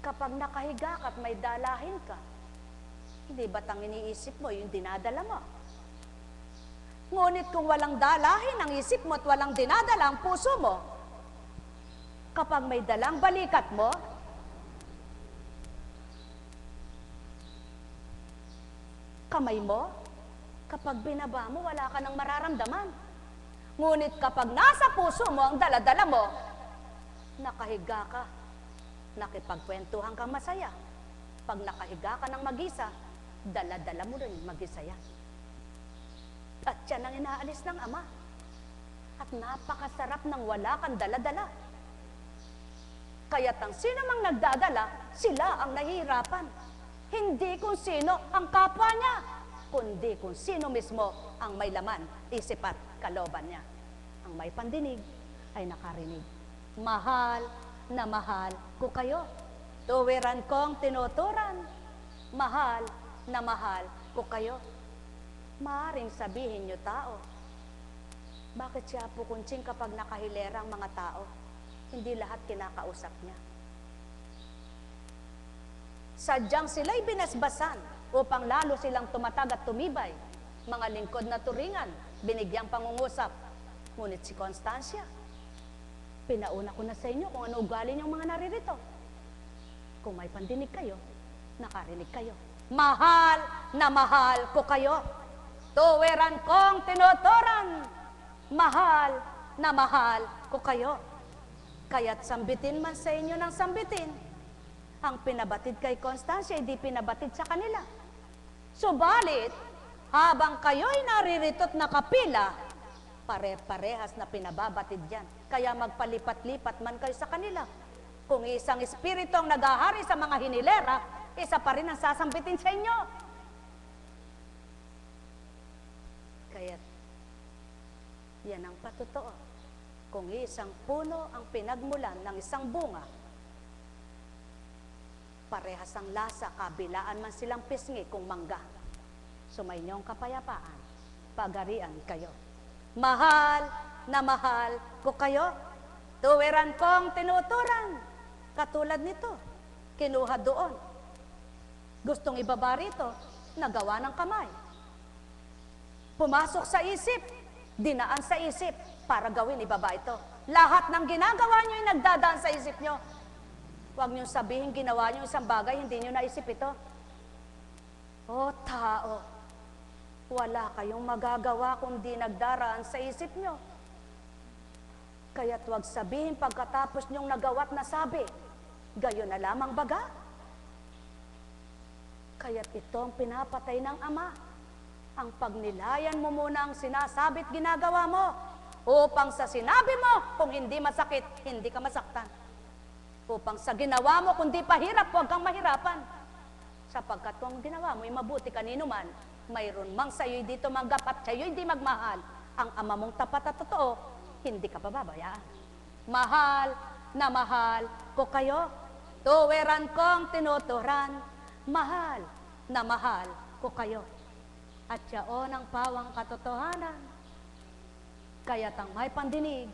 kapag nakahiga ka at may dalahin ka, hindi ba't ang iniisip mo yung dinadala mo? Ngunit kung walang dalahin ang isip mo at walang dinadala ang puso mo, kapag may dalang balikat mo, kamay mo, Kapag binaba mo, wala ka nang mararamdaman. Ngunit kapag nasa puso mo ang daladala mo, nakahiga ka, nakipagkwentuhan kang masaya. Pag nakahiga ka ng mag-isa, daladala mo rin mag-isa yan. At yan ang inaalis ng Ama. At napakasarap ng wala kang daladala. Kaya't ang sino mang nagdadala, sila ang nahihirapan. Hindi kung sino ang kapwa niya, kundi kung sino mismo ang may laman, isip at kalooban niya. Ang may pandinig ay nakarinig. Mahal na mahal ko kayo. Tuwiran kong tinuturan. Mahal na mahal ko kayo. Maaring sabihin niyo tao, bakit siya pukunching kapag nakahilera ang mga tao? Hindi lahat kinakausap niya. Sadyang sila'y binasbasan upang lalo silang tumatag at tumibay. Mga lingkod na turingan, binigyang pangungusap. Ngunit si Constancia, pinauna ko na sa inyo kung ano ugali niyong mga naririto. Kung may pandinig kayo, nakarinig kayo. Mahal na mahal ko kayo. Tuwiran kong tinuturan. Mahal na mahal ko kayo. Kaya't sambitin man sa inyo ng sambitin, ang pinabatid kay Constancia, hindi pinabatid sa kanila. Subalit, habang kayo'y naririto't nakapila, pare-parehas na pinababatid yan. Kaya magpalipat-lipat man kayo sa kanila. Kung isang espiritu ang naghahari sa mga hinilera, isa pa rin ang sasambitin sa inyo. Kaya't, yan ang patotoo. Kung isang puno ang pinagmulan ng isang bunga, parehas ang lasa, kabilaan man silang pisngi kung mangga. Sumainyo ang kapayapaan, pagarian kayo. Mahal na mahal ko kayo. Tuwiran kong tinuturan. Katulad nito, kinuha doon. Gustong ibaba rito, nagawa ng kamay. Pumasok sa isip, dinaan sa isip, para gawin ibaba ito. Lahat ng ginagawa nyo ay nagdadaan sa isip nyo. Huwag nyo sabihin ginawa nyo isang bagay, hindi nyo naisip ito. O tao, wala kayong magagawa kung di nagdaraan sa isip nyo. Kaya't huwag sabihin pagkatapos nyong nagawa't nasabi, gayon na lamang baga. Kaya't ito ang pinapatay ng Ama. Ang pagnilayan mo muna ang sinasabit ginagawa mo, upang sa sinabi mo, kung hindi masakit, hindi ka masaktan. Upang sa ginawa mo, kung di pahirap, huwag kang mahirapan. Sapagkat kung ginawa mo, mabuti kanino man, mayroon mang sa'yo'y dito manggap at sa'yo'y di magmahal. Ang Ama mong tapat at totoo, hindi ka pababayaan. Mahal na mahal ko kayo. Tuwiran kong tinuturan. Mahal na mahal ko kayo. At yaon ang pawang katotohanan. Kaya't ang may pandinig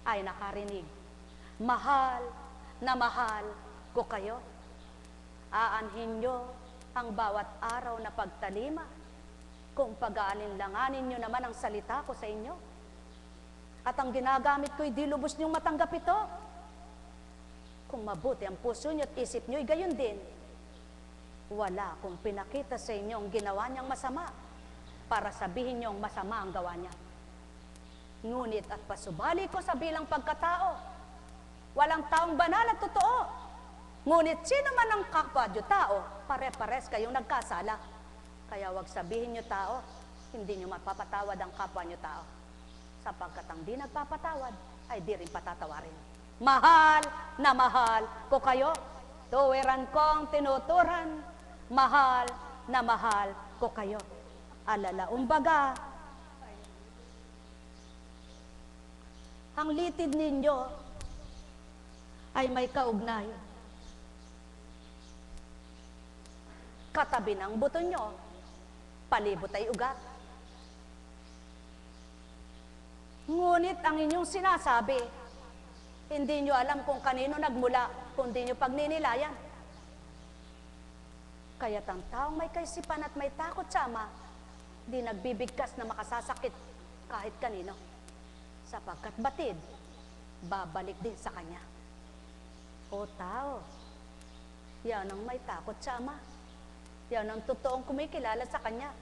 ay nakarinig. Mahal na mahal ko kayo. Aanhin nyo ang bawat araw na pagtalima kung pag-aalinlanganin nyo naman ang salita ko sa inyo. At ang ginagamit ko'y di lubos nyong matanggap ito. Kung mabuti ang puso nyo at isip nyo'y gayon din, wala kung pinakita sa inyo ang ginawa niyang masama para sabihin niyong masama ang gawa niya. Ngunit at pasubali ko sa bilang pagkatao, walang taong banal at totoo. Ngunit sino man ang kapwa nyo tao, pare-pares kayong nagkasala. Kaya wag sabihin nyo tao, hindi nyo mapapatawad ang kapwa nyo tao. Sapagkat ang di nagpapatawad, ay di rin patatawarin. Mahal na mahal ko kayo. Tuwiran kong tinuturan. Mahal na mahal ko kayo. Alala, umbaga, ang litid ninyo ay may kaugnay. Katabi ng buto nyo, palibot ay ugat. Ngunit ang inyong sinasabi, hindi nyo alam kung kanino nagmula, kundi nyo pagninilayan. Kaya't ang taong may kaisipan at may takot sa Ama, di nagbibigkas na makasasakit kahit kanino. Sapagkat batid, babalik din sa Kanya. O tao, yan ang may takot sa Ama. Yan ang totoong kumikilala sa Kanya.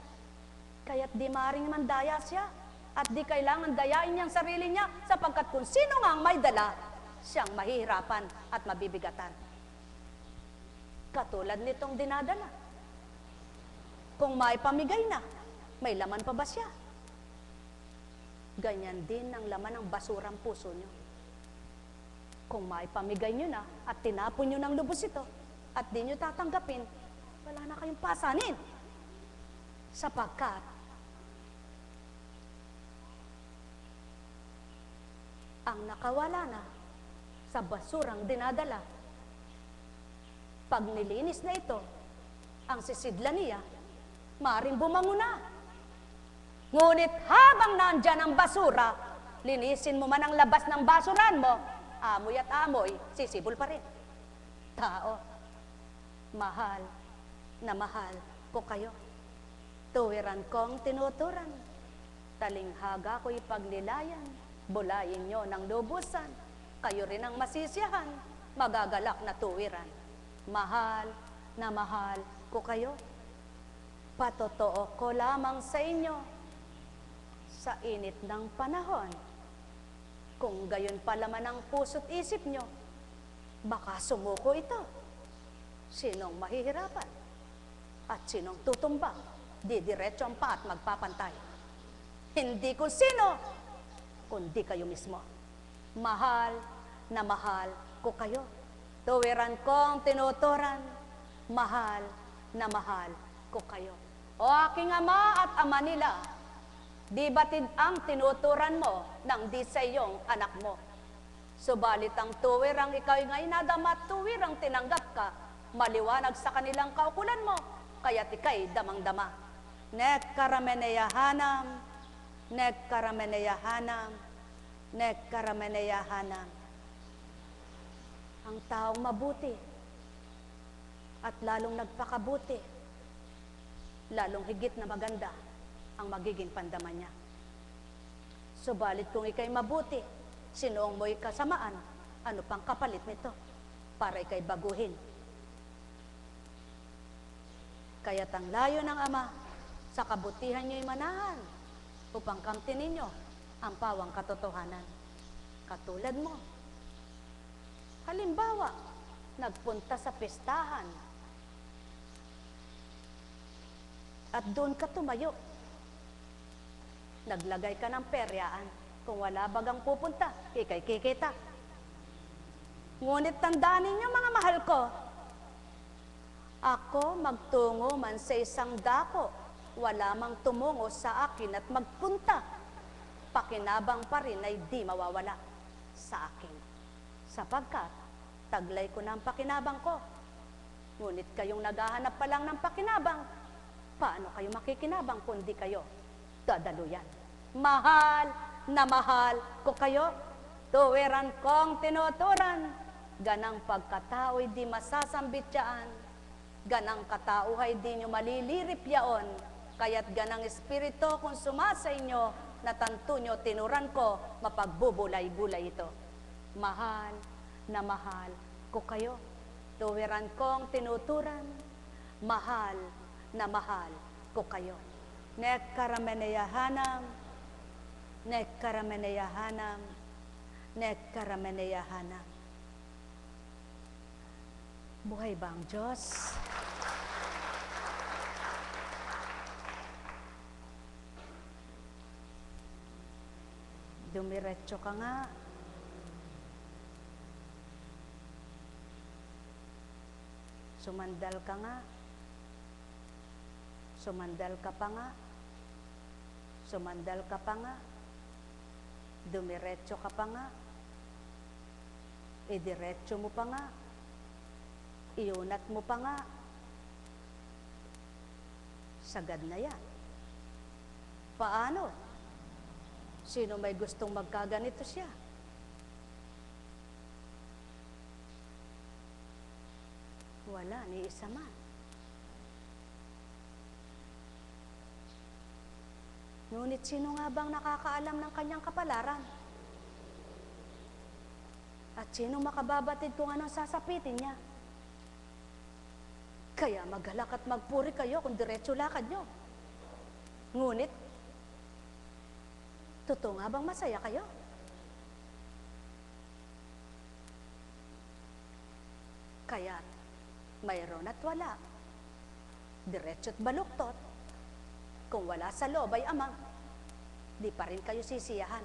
Kaya't di maring mandaya siya at di kailangan dayain niyang sarili niya sapagkat kung sino nga ang may dala, siyang mahihirapan at mabibigatan. Katulad nitong dinadala. Kung may pamigay na, may laman pa ba siya? Ganyan din ang laman ng basurang puso niyo. Kung may pamigay niyo na at tinapon niyo ng lubos ito at di niyo tatanggapin, wala na kayong pasanin. Sapagkat ang nakawala na sa basurang dinadala, pag nilinis na ito, ang sisidlan niya, maaaring bumango na. Ngunit habang nandyan ang basura, linisin mo man ang labas ng basuran mo, amoy at amoy, sisibol pa rin. Tao, mahal na mahal ko kayo. Tuwiran kong tinuturan, talinghaga ko'y pagnilayan, bulayin nyo ng lubusan, kayo rin ang masisiyahan, magagalak na tuwiran. Mahal na mahal ko kayo. Patotoo ko lamang sa inyo, sa init ng panahon. Kung gayon palaman ang puso't isip nyo, baka sumuko ito. Sinong mahihirapan? At sinong tutumbang? Didiretso ang pa at magpapantay. Hindi kung sino, kundi kayo mismo. Mahal na mahal ko kayo. Tuwiran kong tinuturan, mahal na mahal ko kayo. O aking ama at ama nila, di batid ang tinuturan mo nang di sa iyong anak mo. Subalit ang tuwirang ikaw ngay nadama at tuwirang tinanggap ka, maliwanag sa kanilang kaukulan mo, kaya't ikay damang-dama. Nekkarameneyahanam, nekkarameneyahanam, nekkarameneyahanam. Ang taong mabuti at lalong nagpakabuti, lalong higit na maganda ang magiging pandaman niya. Subalit kung ikay mabuti, sinuong mo'y kasamaan, ano pang kapalit nito para ikay baguhin? Kaya't ang layo ng Ama, sa kabutihan niyo'y manahan, upang kamtin ninyo ang pawang katotohanan. Katulad mo, halimbawa, nagpunta sa pestahan at doon ka tumayo. Naglagay ka ng peryaan. Kung wala bagang pupunta, ikay kikita. Ngunit tandaan ninyo mga mahal ko, ako magtungo man sa isang dako, wala mang tumungo sa akin at magpunta. Pakinabang pa rin ay di mawawala sa akin. Sapagkat, taglay ko na ang pakinabang ko. Ngunit kayong naghahanap pa lang ng pakinabang, paano kayo makikinabang kundi kayo dadaluyan? Mahal na mahal ko kayo, tuwiran kong tinuturan, ganang pagkatao'y di masasambitsaan, ganang katauhay di nyo malilirip yaon, kaya't ganang espiritu kung sumasa inyo, natanto nyo tinuran ko, mapagbubulay-bulay ito. Mahal na mahal ko kayo, tuwiran kong tinuturan, mahal na mahal ko kayo. Nekkarameneyahanam, nekkarameneyahanam, nekkarameneyahanam. Buhay ba ang Diyos? Dumiretso ka nga. Sumandal ka nga. Sumandal ka pa nga. Sumandal ka pa nga. Dumiretso ka pa nga. Idiretso mo pa nga. Iunat mo pa nga. Sagad na yan. Paano? Sino may gustong magkaganito siya? Wala, ni isa man. Ngunit sino nga bang nakakaalam ng kanyang kapalaran? At sino makababatid kung anong sasapitin niya? Kaya maghalak at magpuri kayo kung diretso lakad nyo. Ngunit, totoo nga bang masaya kayo? Kaya, mayroon at wala. Diretso't baluktot. Kung wala sa loob ay Ama, di pa rin kayo sisiyahan.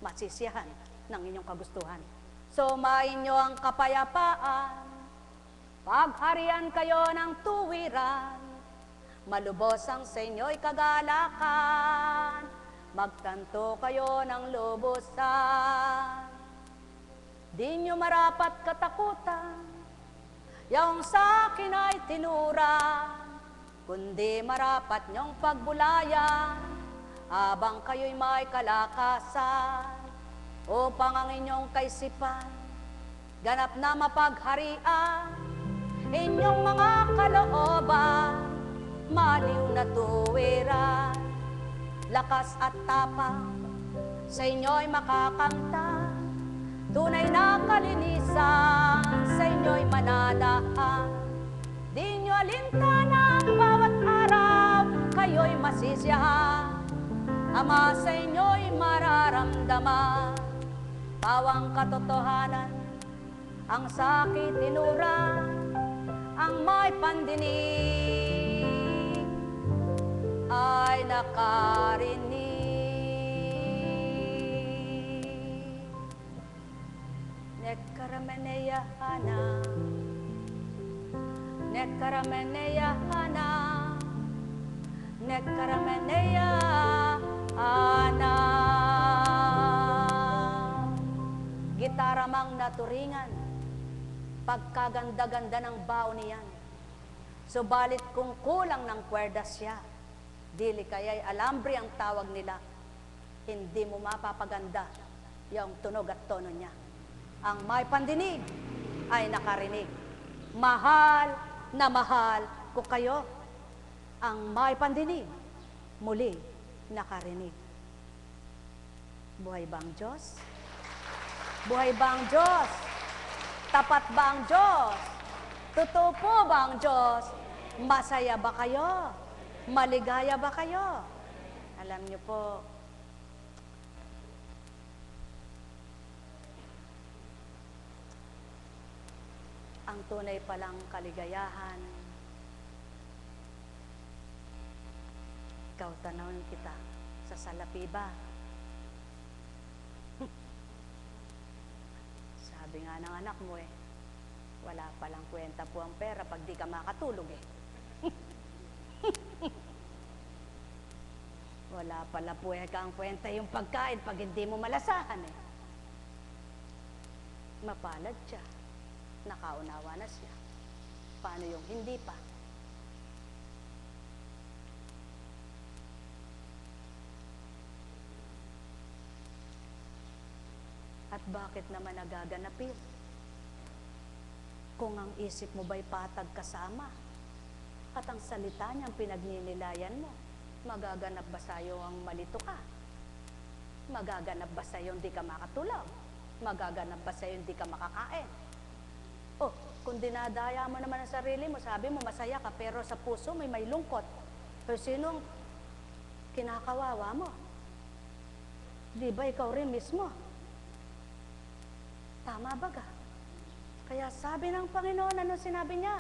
Masisiyahan ng inyong kagustuhan. Sumain nyo ang kapayapaan, pagharian kayo ng tuwiran, malubos ang sa inyo'y kagalakan, magtanto kayo ng lubusan. Di nyo marapat katakutan, yung sa akin ay tinuran, kundi marapat nyong pagbulayan, habang kayo'y may kalakasan, upang ang inyong kaisipan, ganap na mapagharian, inyong mga kalooban, maliw na tuwiran, lakas at tapang, sa inyo'y makakanta, tunay na kalinisan, sa inyo'y mananahan. Di nyo alintana ang bawat araw, kayo'y masisiyahan. Ama, sa inyo'y mararamdaman, pawang katotohanan, ang sakit tinuran, ang may pandinig ay nakarinig. Nekkarameneyahana, nekkarameneyahana, nekkarameneyahana. Gitara mang naturingan, pagkaganda-ganda ng bao niyan. Subalit kung kulang ng kwerdas siya, dili kaya'y alambre ang tawag nila, hindi mo mapapaganda yung tunog at tono niya. Ang may pandinig ay nakarinig. Mahal na mahal ko kayo. Ang may pandinig, muli nakarinig. Buhay ba ang Diyos? Buhay ba ang Diyos? Tapat ba ang Diyos? Totoo po ba ang Diyos? Masaya ba kayo? Maligaya ba kayo? Alam niyo po, ang tunay palang kaligayahan, ikaw tanawin kita sa salapi ba? Sabi nga ng anak mo wala palang kwenta po ang pera pag di ka makatulog Wala pala po ang kwenta yung pagkain pag hindi mo malasahan Mapalad siya. Nakaunawa na siya. Paano yung hindi pa? At bakit naman nagaganapin? Kung ang isip mo ba'y patag kasama, at ang salita niyang pinagninilayan mo, magaganap ba sa'yo ang malito ka? Magaganap ba sa'yo hindi ka makatulog? Magaganap ba sa'yo hindi ka makakain? Oh, kung dinadaya mo naman ang sarili mo, sabi mo masaya ka, pero sa puso may lungkot. Pero sinong kinakawawa mo? Di ba ikaw rin mismo? Tama ba ka? Kaya sabi ng Panginoon, ano sinabi niya?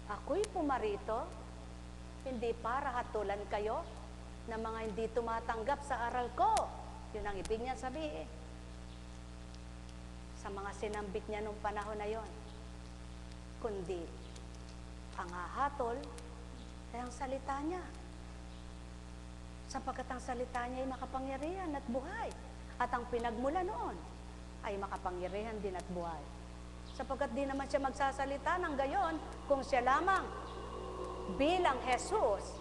Ako'y pumarito, hindi para hatulan kayo na mga hindi tumatanggap sa aral ko. Yun ang ibig niya sabihin. Sa mga sinambit niya nung panahon na yon. Kundi, ang hahatol ay ang salita niya. Sapagkat ang salita niya ay makapangyarihan at buhay. At ang pinagmula noon ay makapangyarihan din at buhay. Sapagkat di naman siya magsasalita ng gayon kung siya lamang bilang Jesus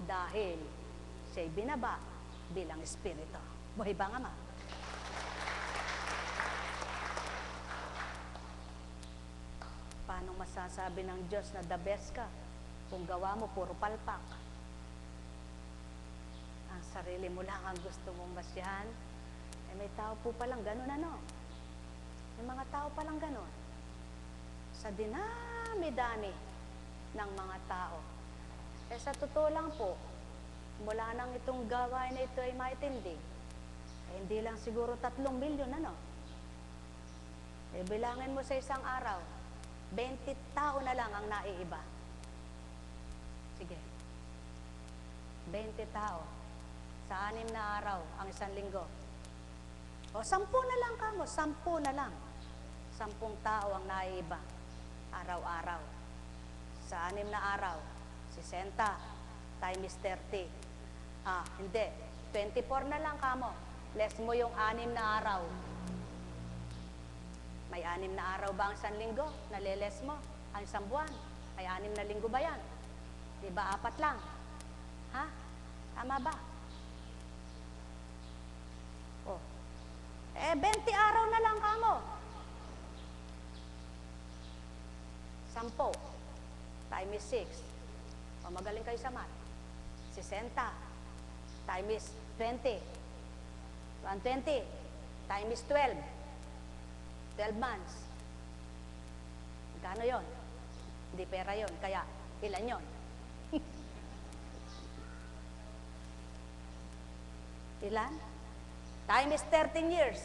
dahil siya'y binaba bilang Espiritu. Buhay ba nga ma? Paano masasabi ng Diyos na the best ka kung gawa mo puro palpak? Ang sarili mo lang ang gusto mong basihan. May tao po palang ganun May mga tao palang ganun. Sa dinami-dami ng mga tao, Sa totoo lang po, mula nang itong gawain na ito ay maitindi, hindi lang siguro 3 milyon, ano? Bilangin mo sa isang araw, 20 tao na lang ang naiiba. Sige. 20 tao sa 6 na araw ang isang linggo. O 10 na lang kamo, 10 na lang. 10 tao ang naiiba araw-araw. Sa 6 na araw, 60 times 30. Hindi. 24 na lang kamo. Less mo yung 6 na araw. May 6 na araw ba ang isang linggo? Naliles mo. Ang isang buwan. May 6 na linggo ba yan? Di ba 4 lang? Ha? Tama ba? 20 araw na lang kamo. 10 times 6. Magaling kayo sa math. 60 times 20. 120 times 12. 12 months. Magkano yun? Hindi pera yun. Kaya, ilan yun? Ilan? Times 13 years.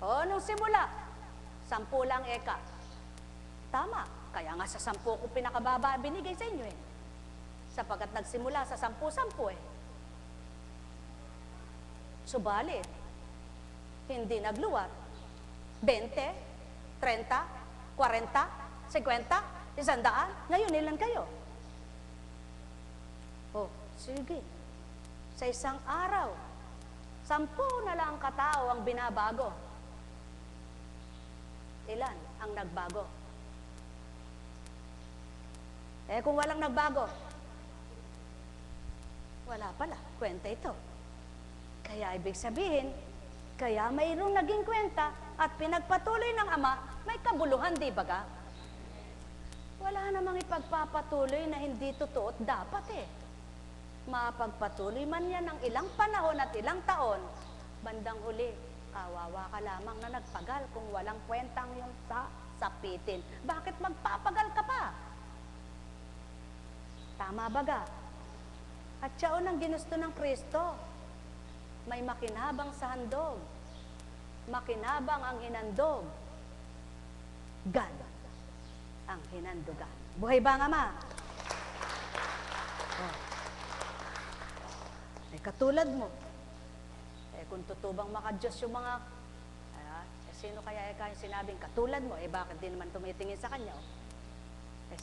Nung simula, 10 lang eka. Tama. Kaya nga sa 10 ko pinakababa binigay sa inyo eh. Sapagkat nagsimula sa 10-10 eh. Subalit, hindi nagluwat. 20, 30, 40, 50, 100. Ngayon, ilan kayo? Sige. Sa isang araw, 10 na lang katao ang binabago. Ilan ang nagbago? Kung walang nagbago, wala pala. Kwenta ito. Kaya ibig sabihin, kaya mayroong naging kwenta at pinagpatuloy ng Ama, may kabuluhan, di ba ka? Wala namang ipagpapatuloy na hindi totoo at dapat eh. Mapagpatuloy man yan ng ilang panahon at ilang taon, bandang huli, kawawa ka lamang na nagpagal kung walang kwentang yung sapitin. Bakit magpapagal ka pa? Tama baga? At siya ang ginusto ng Kristo. May makinabang sa handog. Makinabang ang hinandog. God ang hinandogan. Buhay ba ang Ama? Katulad mo. Kung totoo bang makadiyos yung mga, sino kaya yung sinabing katulad mo? Bakit di naman tumitingin sa kanya?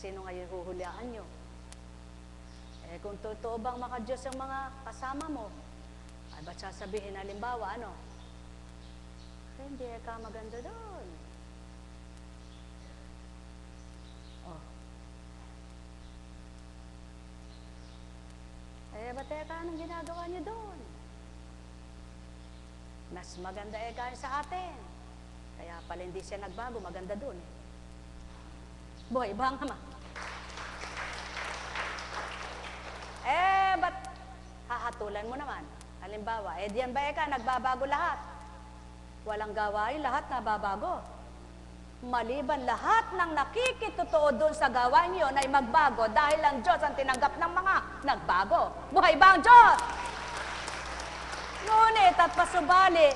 Sino ngayon huhuliaan nyo? Kung totoo bang makadiyos yung mga kasama mo, ba't sasabihin halimbawa, hindi ka maganda doon. Ba't anong ginagawa niyo doon? Mas maganda kayo sa atin. Kaya pala hindi siya nagbago, maganda doon. Buhay ba ang Ama? Ba't hahatulan mo naman? Halimbawa, diyan ba nagbabago lahat? Walang gawain, lahat nababago. Maliban lahat ng nakikitotoo doon sa gawain yun ay magbago dahil ang Diyos ang tinanggap ng mga nagbago. Buhay ba ang Diyos? Ngunit at pasubali,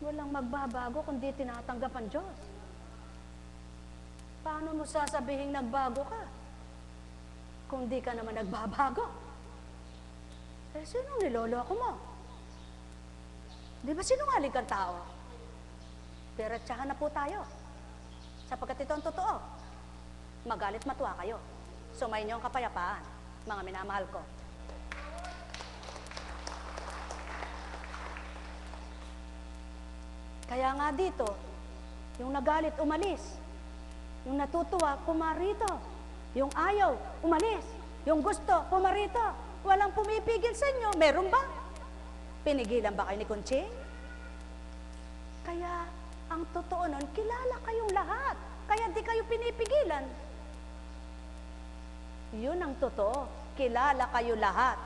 walang magbabago kundi tinatanggap ang Diyos. Paano mo sasabihin nagbago ka? Kung di ka naman nagbabago. Sinong niloloko mo? Di ba sinungaling kang tao? Diretsahan na po tayo. Sapagkat ito ang totoo. Magalit matuwa kayo. Sumayin niyo ang kapayapaan, mga minamahal ko. Kaya nga dito, yung nagalit, umalis. Yung natutuwa, pumarito. Yung ayaw, umalis. Yung gusto, pumarito. Walang pumipigil sa inyo. Meron ba? Pinigilan ba kayo ni Conching? Kaya, ang totoo nun, kilala kayong lahat. Kaya di kayo pinipigilan. Yun ang totoo. Kilala kayo lahat.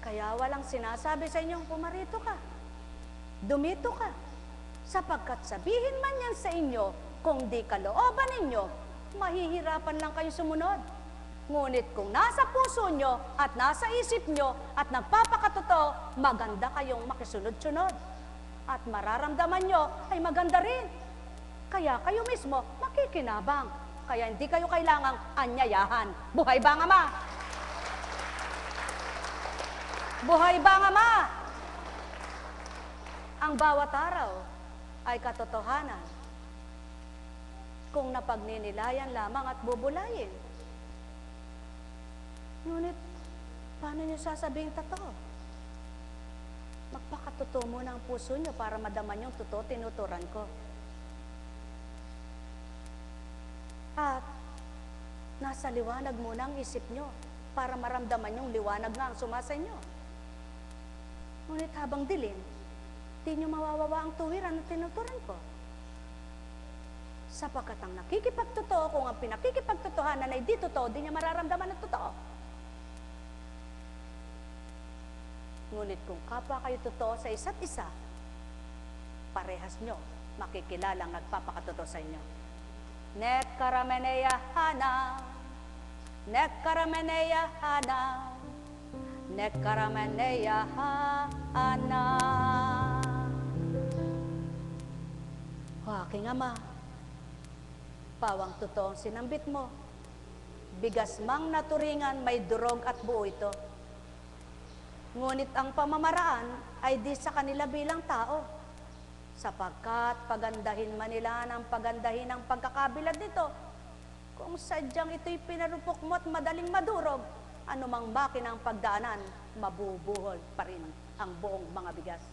Kaya walang sinasabi sa inyong pumarito ka. Dumito ka. Sapagkat sabihin man yan sa inyo, kung di kalooban ninyo, mahihirapan lang kayo sumunod. Ngunit kung nasa puso nyo at nasa isip nyo at nagpapakatotoo, maganda kayong makisunod-sunod. At mararamdaman nyo ay maganda rin. Kaya kayo mismo makikinabang. Kaya hindi kayo kailangang anyayahan. Buhay ba ang Ama? Buhay ba ang Ama? Ang bawat araw ay katotohanan kung napagninilayan lamang at bubulayin. Ngunit, paano nyo sasabihin totoo? Magpakatotoo muna ang puso nyo para madaman yung totoo, tinuturan ko. At, nasa liwanag muna ang isip nyo para maramdaman yung liwanag nga ang sumasa nyo. Ngunit habang dilim, di nyo mawawawa ang tuwiran na tinuturan ko. Sapagkat ang nakikipagtotoo, kung ang pinakikipagtotohanan ay di totoo, di niya mararamdaman ang totoo. Ngunit kung kapwa kayo totoo sa isa't isa, parehas nyo makikilalang nagpapakatotoo sa inyo. Nek karameneya hana, nek karameneya hana, nek karameneya hana. O aking Ama, pawang totoong sinambit mo, bigas mang naturingan, may durog at buo ito. Ngunit ang pamamaraan ay di sa kanila bilang tao, sapagkat pagandahin man nila ng pagandahin ang pagkakabilad nito. Kung sadyang ito'y pinarupok mo at madaling madurog, anumang makinang pagdaanan, mabubuhol pa rin ang buong mga bigas.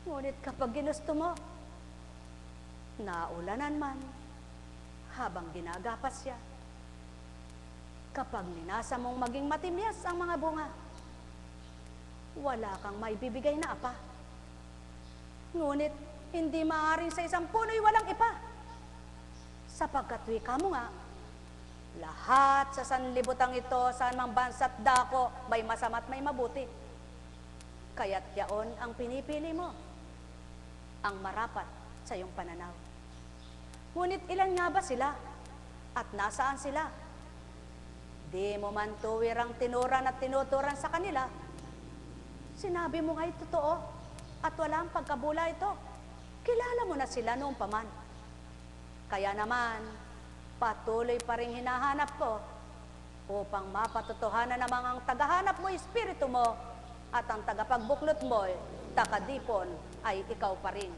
Ngunit kapag ginusto mo, naulanan man, habang ginagapas siya, kapag ninasa mong maging matimyas ang mga bunga, wala kang maibibigay na apa. Ngunit, hindi maaaring sa isang puno'y walang ipa. Sapagkat wika mo nga, lahat sa sanlibutang ito, saan mang bansa't dako, may masama't may mabuti. Kaya't yaon ang pinipili mo, ang marapat sa iyong pananaw. Ngunit ilan nga ba sila? At nasaan sila? Di mo man tuwir ang tinuran at tinuturan sa kanila. Sinabi mo nga'y totoo at walang pagkabula ito. Kilala mo na sila noong paman. Kaya naman, patuloy pa rin hinahanap ko upang mapatotohanan namang ang tagahanap mo, espiritu mo, at ang tagapagbuklot mo, takadipon, ay ikaw pa rin.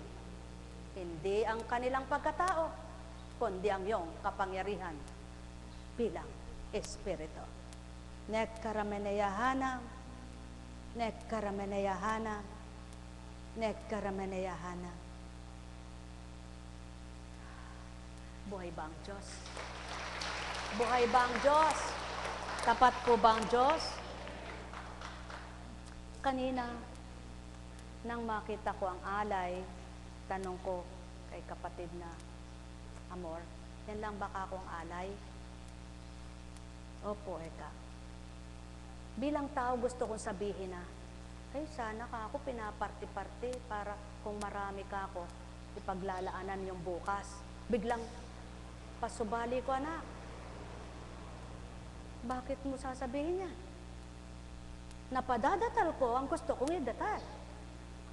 Hindi ang kanilang pagkatao, kundi ang iyong kapangyarihan bilang espiritu. Nek karameneyahana, nek karameneyahana, nek karameneyahana. Buhay ba ang Diyos? Buhay ba ang Diyos? Tapat po ba ang Diyos? Kanina, nang makita ko ang alay, tanong ko kay kapatid na Amor, yan lang baka akong alay? Opo, eka. Bilang tao gusto kong sabihin na, ay sana ka ako pinaparti-parti para kung marami ka ako, ipaglalaanan yung bukas. Biglang, pasubali ko anak. Bakit mo sasabihin yan? Napadadatal ko ang gusto kong idatal.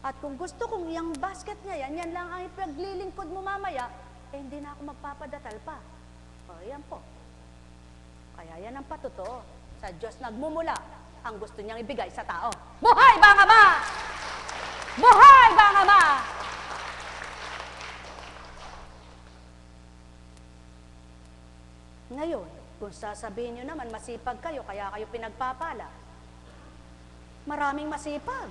At kung gusto kong iyang basket niya yan lang ang ipaglilingkod mo mamaya, eh hindi na ako magpapadatal pa. O yan po. Kaya yan ang patotoo. Sa Diyos nagmumula ang gusto niyang ibigay sa tao. Buhay ba ang Ama? Buhay ba ang Ama? Ngayon, kung sasabihin niyo naman masipag kayo, kaya kayo pinagpapala. Maraming masipag.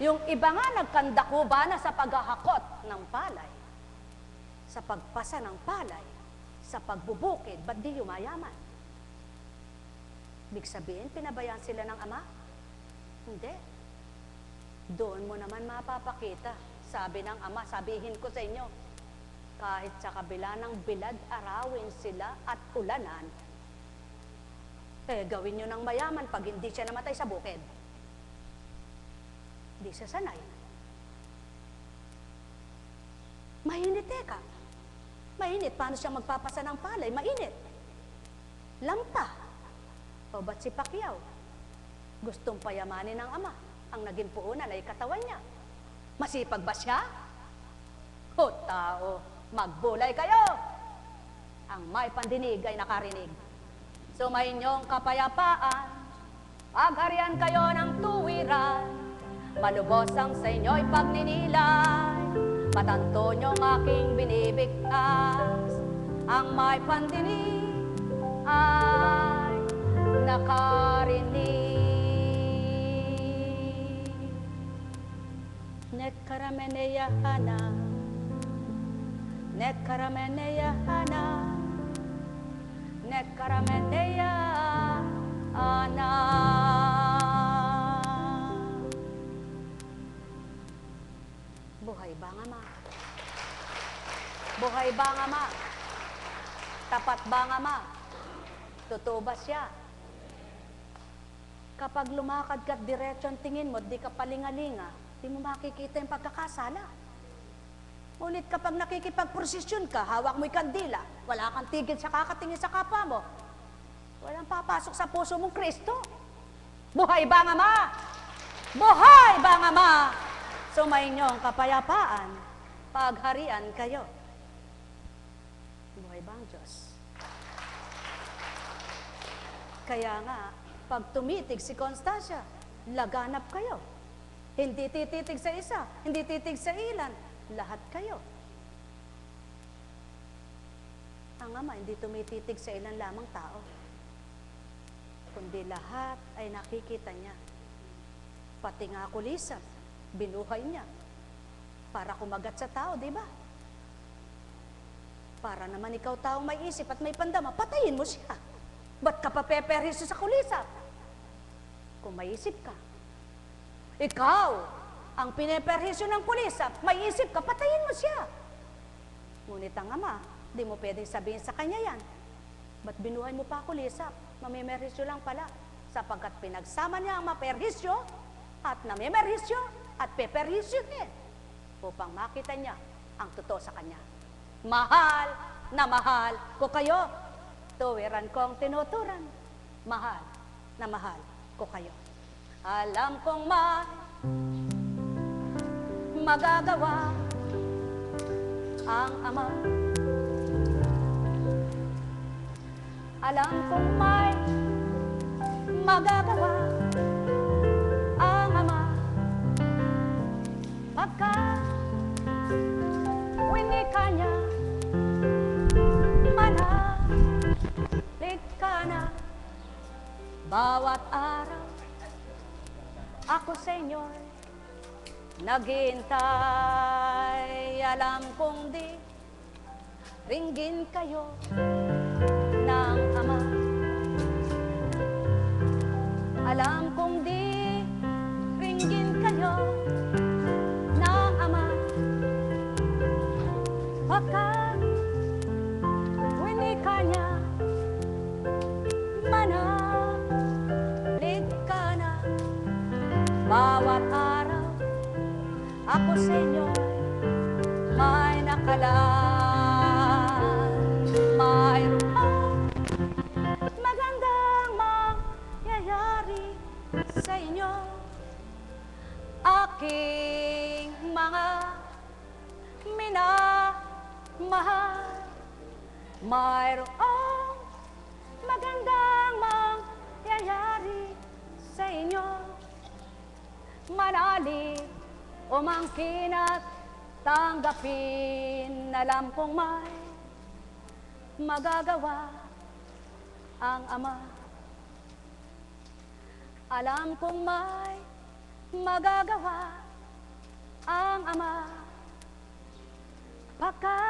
Yung iba nga nagkandakuba na sa paghahakot ng palay, sa pagpasa ng palay, sa pagbubukid, ba't di yumayaman? Ibig sabihin, pinabayaan sila ng Ama? Hindi. Doon mo naman mapapakita. Sabi ng Ama, sabihin ko sa inyo, kahit sa kabila ng bilad, arawin sila at ulanan, eh gawin nyo ng mayaman pag hindi siya namatay sa bukid. Hindi siya sanay. Mahinite ka. Mainit. Paano siya magpapasa ng palay? Mainit. Lampa. O ba't si Pacquiao? Gustong payamanin ng ama. Ang naging puunan ay katawan niya. Masipag ba siya? O tao, magbulay kayo! Ang may pandinig ay nakarinig. Sumainyong kapayapaan, pagharian kayo ng tuwiran, malubos ang sa inyo'y pagninilay, matanto niyong aking binibigkas, ang may pandinig ay nakarinig. Net karameneya hana, net karameneya hana, net karameneya hana. Buhay ba nga ma? Buhay ba nga ma? Tapat ba nga ma? Totoo ba siya? Kapag lumakad ka't diretso ang tingin mo, di ka palingalinga, di mo makikita yung pagkakasala. Ulit kapag nakikipagprosesyon ka, hawak mo'y kandila, wala kang tigil sa kakatingin sa kapwa mo, walang papasok sa puso mong Kristo. Buhay ba nga ma? Buhay ba nga ma? Sumainyo ang kapayapaan, pagharian kayo. Buhay ba ang Diyos? Kaya nga, pag tumitig si Constancia, laganap kayo. Hindi tititig sa isa, hindi titig sa ilan, lahat kayo. Ang ama, hindi tumititig sa ilan lamang tao, kundi lahat ay nakikita niya. Pati nga kulisap, binuhay niya para kumagat sa tao, di ba? Para naman ikaw taong may isip at may pandama, patayin mo siya. Ba't ka pa peperhiso sa kulisap? Kung may isip ka, ikaw ang pineperhisyo ng kulisap, may isip ka, patayin mo siya. Ngunit ang ama, di mo pwedeng sabihin sa kanya yan. Ba't binuhay mo pa kulisap? Mamimerhisyo lang pala. Sapagkat pinagsama niya ang maperhisyo at namimerhisyo at peperhisyo din upang makita niya ang totoo sa kanya. Mahal na mahal ko kayo. Tuwiran ko ang tinuturan. Mahal na mahal ko kayo. Alam kong magagawa ang ama. Alam kong may magagawa ang ama. Pagka winika niya, manalig ka na. Bawat araw ako sa inyo'y naghihintay. Alam kong di ringgin kayo ng ama. Alam kong di ringgin kayo ng ama. Pagka winika niya, manalig ka na. Bawat araw ako sa inyo may nakalaan. Mayroong magandang mangyayari sa inyo, aking mga minamahal. Mayroong magandang mangyayari sa inyo, manali umangkin at tanggapin. Alam kong may magagawa ang ama. Alam kong may magagawa ang ama. Pagka